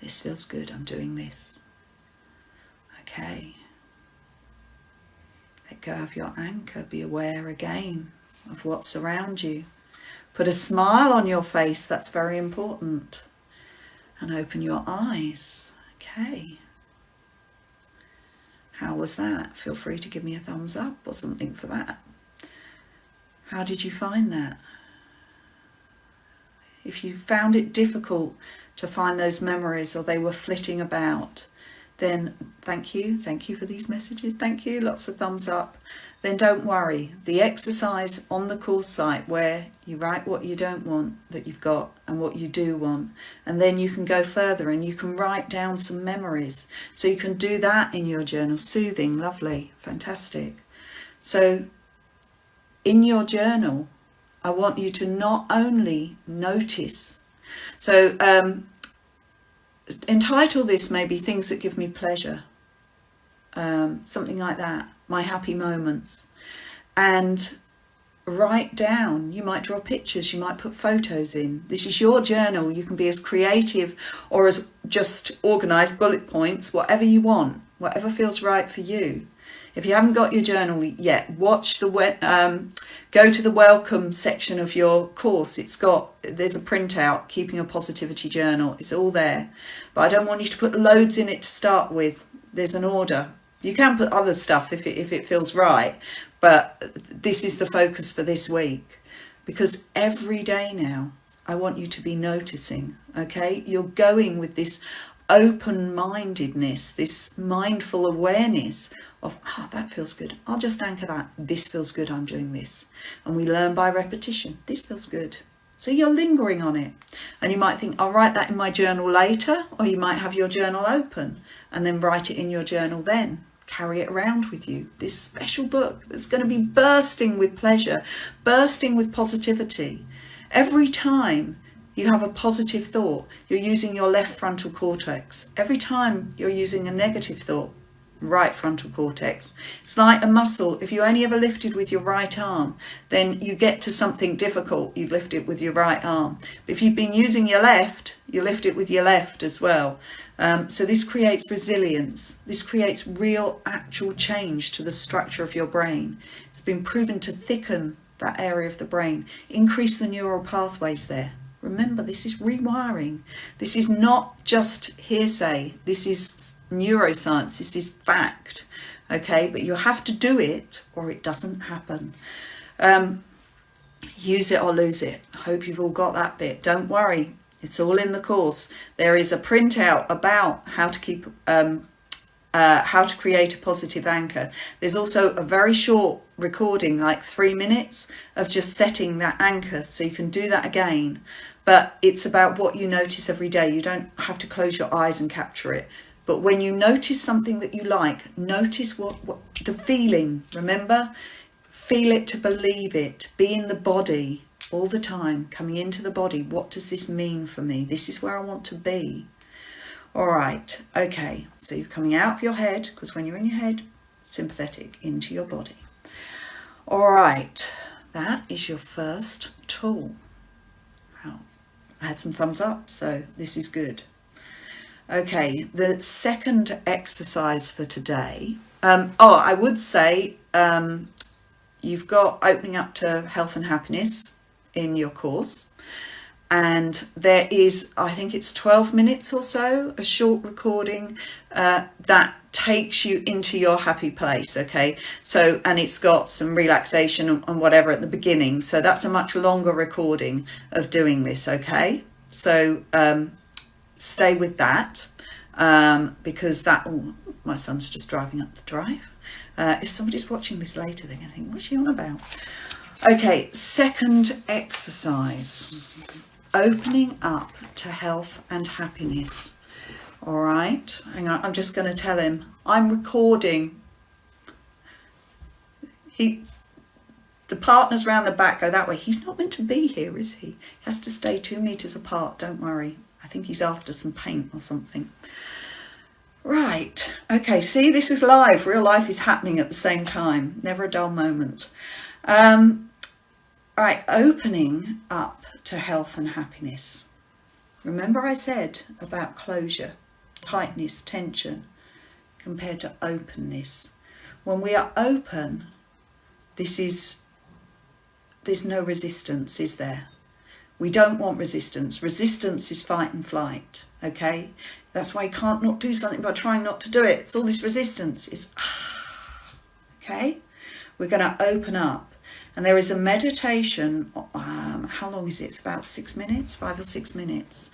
This feels good. I'm doing this. Okay. Let go of your anchor. Be aware again of what's around you. Put a smile on your face. That's very important. And open your eyes. Okay. How was that? Feel free to give me a thumbs up or something for that. How did you find that? If you found it difficult to find those memories or they were flitting about, then thank you for these messages, thank you, lots of thumbs up. Then don't worry, the exercise on the course site where you write what you don't want that you've got and what you do want, and then you can go further and you can write down some memories. So you can do that in your journal. Soothing, lovely, fantastic. So in your journal, I want you to not only notice, so entitle this maybe things that give me pleasure, something like that, my happy moments, and write down. You might draw pictures, you might put photos in. This is your journal. You can be as creative or as just organized, bullet points, whatever you want, whatever feels right for you. If you haven't got your journal yet, watch the go to the welcome section of your course. There's a printout, Keeping a Positivity Journal. It's all there. But I don't want you to put loads in it to start with. There's an order. You can put other stuff if it feels right, but this is the focus for this week. Because every day now, I want you to be noticing, okay? You're going with this open-mindedness, this mindful awareness of, that feels good. I'll just anchor that. This feels good. I'm doing this. And we learn by repetition. This feels good. So you're lingering on it. And you might think, I'll write that in my journal later, or you might have your journal open and then write it in your journal then. Carry it around with you. This special book that's going to be bursting with pleasure, bursting with positivity. Every time you have a positive thought, you're using your left frontal cortex. Every time you're using a negative thought, right frontal cortex. It's like a muscle. If you only ever lifted with your right arm, then you get to something difficult, you lift it with your right arm. But if you've been using your left, you lift it with your left as well. So this creates resilience. This creates real actual change to the structure of your brain. It's been proven to thicken that area of the brain, increase the neural pathways there. Remember, this is rewiring. This is not just hearsay. This is neuroscience. This is fact. Okay, but you have to do it or it doesn't happen. Use it or lose it. I hope you've all got that bit. Don't worry. It's all in the course. There is a printout about how to keep, how to create a positive anchor. There's also a very short recording, like 3 minutes, of just setting that anchor. So you can do that again. But it's about what you notice every day. You don't have to close your eyes and capture it. But when you notice something that you like, notice what the feeling. Remember, feel it to believe it. Be in the body all the time, coming into the body. What does this mean for me? This is where I want to be. All right, okay. So you're coming out of your head, because when you're in your head, sympathetic into your body. All right, that is your first tool. Wow. I had some thumbs up, so this is good. Okay, the second exercise for today. I would say you've got opening up to health and happiness in your course. And there is, I think it's 12 minutes or so, a short recording that takes you into your happy place, okay? So, and it's got some relaxation and whatever at the beginning. So that's a much longer recording of doing this, okay? So stay with that because that, oh, my son's just driving up the drive. If somebody's watching this later, they're going to think, what's she on about? Okay, second exercise. Opening up to health and happiness. All right, hang on, I'm just going to tell him I'm recording. The partners round the back go that way. He's not meant to be here, is he? He has to stay 2 meters apart, don't worry. I think he's after some paint or something. Right, okay, see, this is live. Real life is happening at the same time. Never a dull moment. All right, opening up to health and happiness. Remember I said about closure, tightness, tension, compared to openness. When we are open, there's no resistance, is there? We don't want resistance. Resistance is fight and flight, okay? That's why you can't not do something by trying not to do it. It's all this resistance. It's okay? We're going to open up. And there is a meditation, how long is it? It's about 6 minutes, 5 or 6 minutes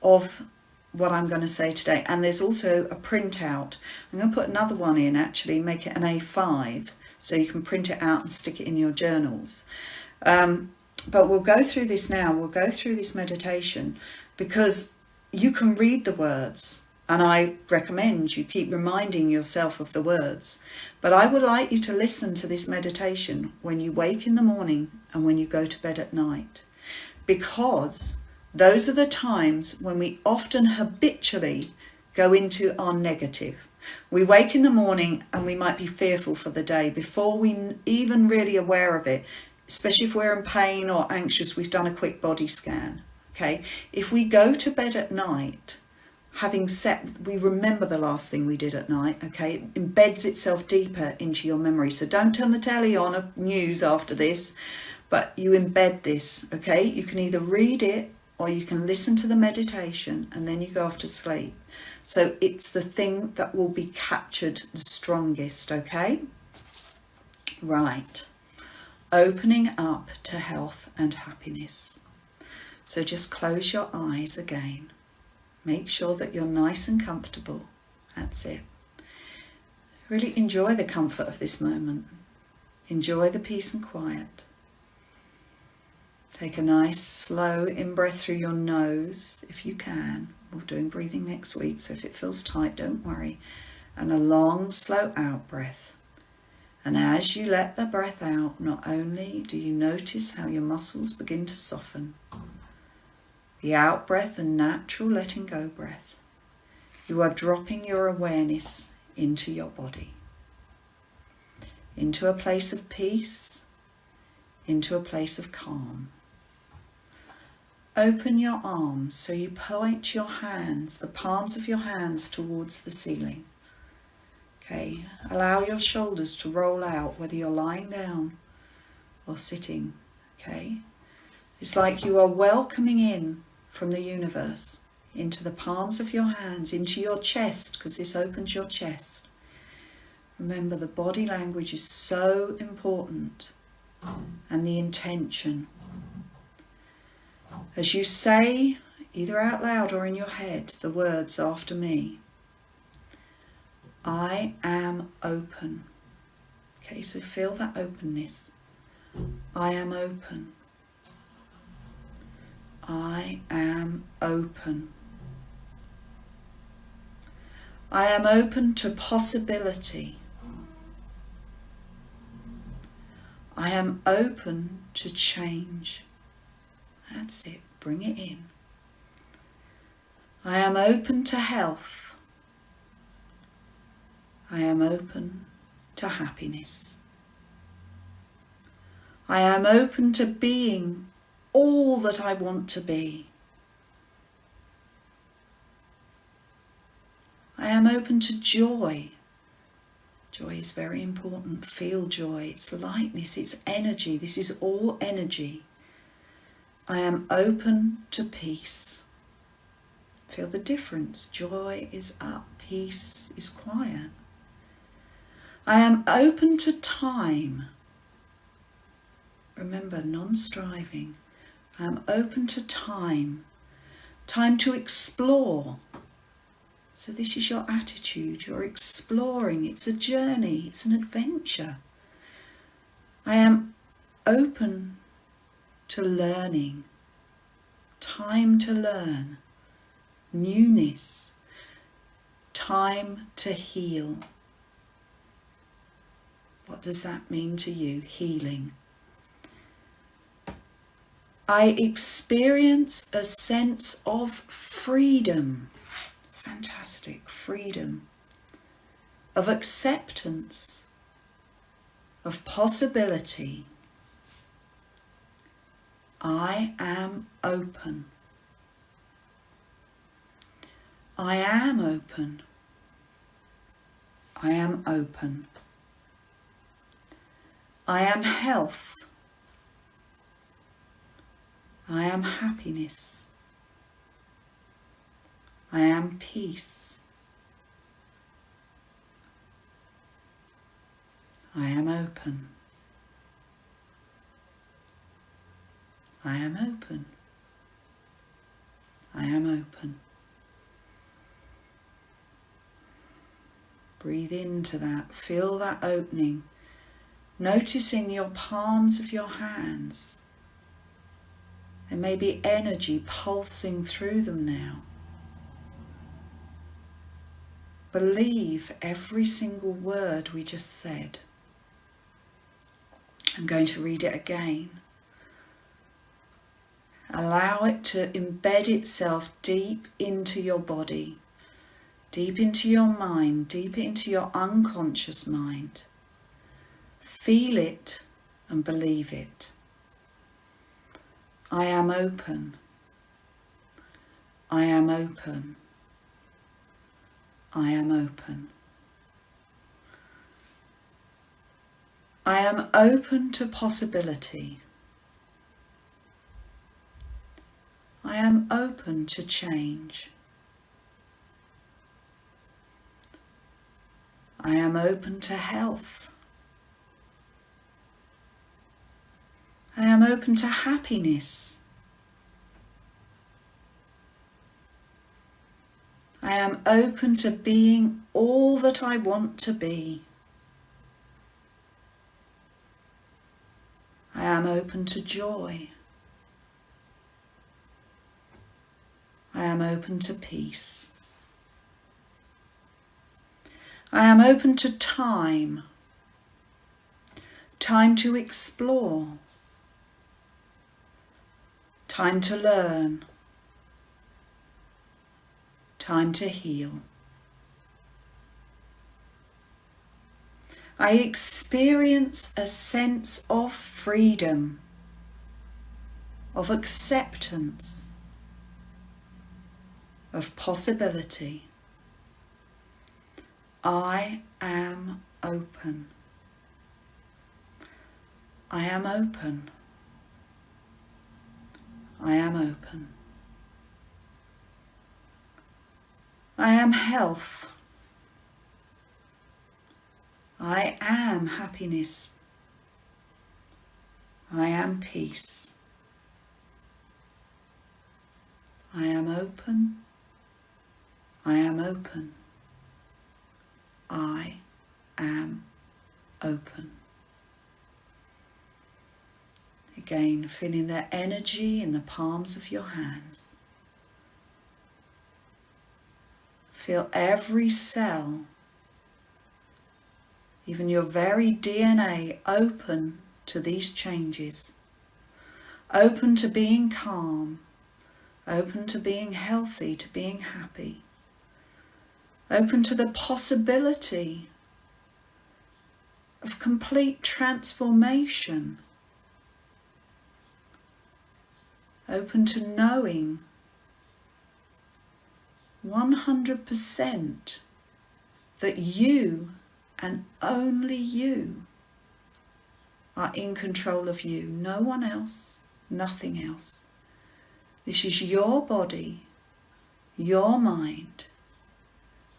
of what I'm going to say today. And there's also a printout. I'm going to put another one in, actually, make it an A5 so you can print it out and stick it in your journals. But we'll go through this now. We'll go through this meditation because you can read the words. And I recommend you keep reminding yourself of the words. But I would like you to listen to this meditation when you wake in the morning and when you go to bed at night. Because those are the times when we often habitually go into our negative. We wake in the morning and we might be fearful for the day before we even really aware of it. Especially if we're in pain or anxious, we've done a quick body scan. Okay, if we go to bed at night, we remember the last thing we did at night, okay? It embeds itself deeper into your memory. So don't turn the telly on of news after this, but you embed this, okay? You can either read it or you can listen to the meditation and then you go off to sleep. So it's the thing that will be captured the strongest, okay? Right. Opening up to health and happiness. So just close your eyes again. Make sure that you're nice and comfortable. That's it. Really enjoy the comfort of this moment. Enjoy the peace and quiet. Take a nice slow in-breath through your nose if you can. We're doing breathing next week, so if it feels tight, don't worry. And a long, slow out breath. And as you let the breath out, not only do you notice how your muscles begin to soften, the out breath and natural letting go breath, you are dropping your awareness into your body, into a place of peace, into a place of calm. Open your arms so you point your hands, the palms of your hands towards the ceiling. Okay, allow your shoulders to roll out whether you're lying down or sitting. Okay, it's like you are welcoming in from the universe into the palms of your hands, into your chest, because this opens your chest. Remember, the body language is so important, and the intention. As you say, either out loud or in your head, the words after me, I am open. Okay, so feel that openness. I am open. I am open. I am open to possibility. I am open to change. That's it. Bring it in. I am open to health. I am open to happiness. I am open to being all that I want to be. I am open to joy. Joy is very important. Feel joy. It's lightness. It's energy. This is all energy. I am open to peace. Feel the difference. Joy is up. Peace is quiet. I am open to time. Remember, non-striving. I am open to time. Time to explore. So this is your attitude. You're exploring. It's a journey. It's an adventure. I am open to learning. Time to learn. Newness. Time to heal. What does that mean to you? Healing. I experience a sense of freedom. Fantastic. Freedom. Of acceptance. Of possibility. I am open. I am open. I am open. I am health. I am happiness. I am peace. I am open. I am open. I am open. Breathe into that. Feel that opening. Noticing your palms of your hands. There may be energy pulsing through them now. Believe every single word we just said. I'm going to read it again. Allow it to embed itself deep into your body, deep into your mind, deep into your unconscious mind. Feel it and believe it. I am open. I am open. I am open. I am open to possibility. I am open to change. I am open to health. I am open to happiness. I am open to being all that I want to be. I am open to joy. I am open to peace. I am open to time. Time to explore. Time to learn. Time to heal. I experience a sense of freedom, of acceptance, of possibility. I am open. I am open. I am open. I am health. I am happiness. I am peace. I am open. I am open. I am open. Again, feeling the energy in the palms of your hands. Feel every cell, even your very DNA, open to these changes. Open to being calm. Open to being healthy, to being happy. Open to the possibility of complete transformation. Open to knowing 100% that you and only you are in control of you. No one else, nothing else. This is your body, your mind,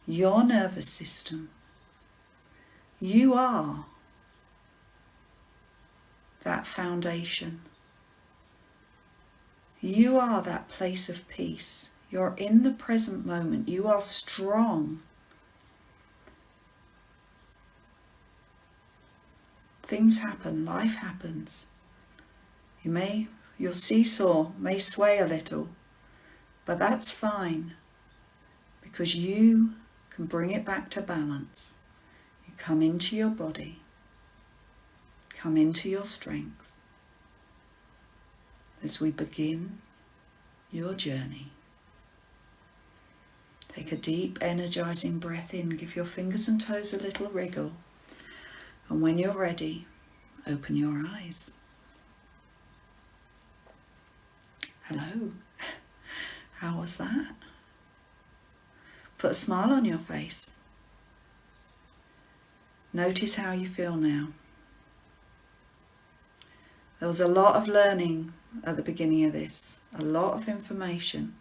your nervous system. You are that foundation. You are that place of peace. You're in the present moment. You are strong. Things happen, life happens. Your seesaw may sway a little, but that's fine, because you can bring it back to balance. You come into your body, come into your strength as we begin your journey. Take a deep, energizing breath in. Give your fingers and toes a little wriggle. And when you're ready, open your eyes. Hello. How was that? Put a smile on your face. Notice how you feel now. There was a lot of learning at the beginning of this, a lot of information.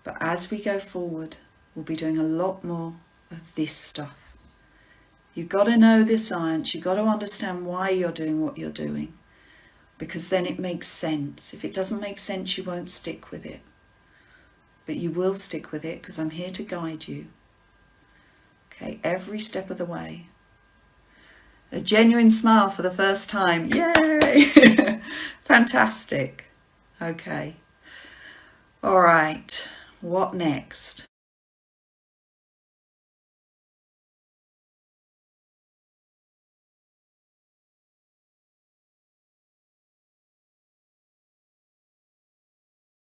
But as we go forward, we'll be doing a lot more of this stuff. You've got to know the science, you've got to understand why you're doing what you're doing, because then it makes sense. If it doesn't make sense, you won't stick with it. But you will stick with it, because I'm here to guide you. Okay, every step of the way. A genuine smile for the first time. Yay! Fantastic. Okay. All right. What next?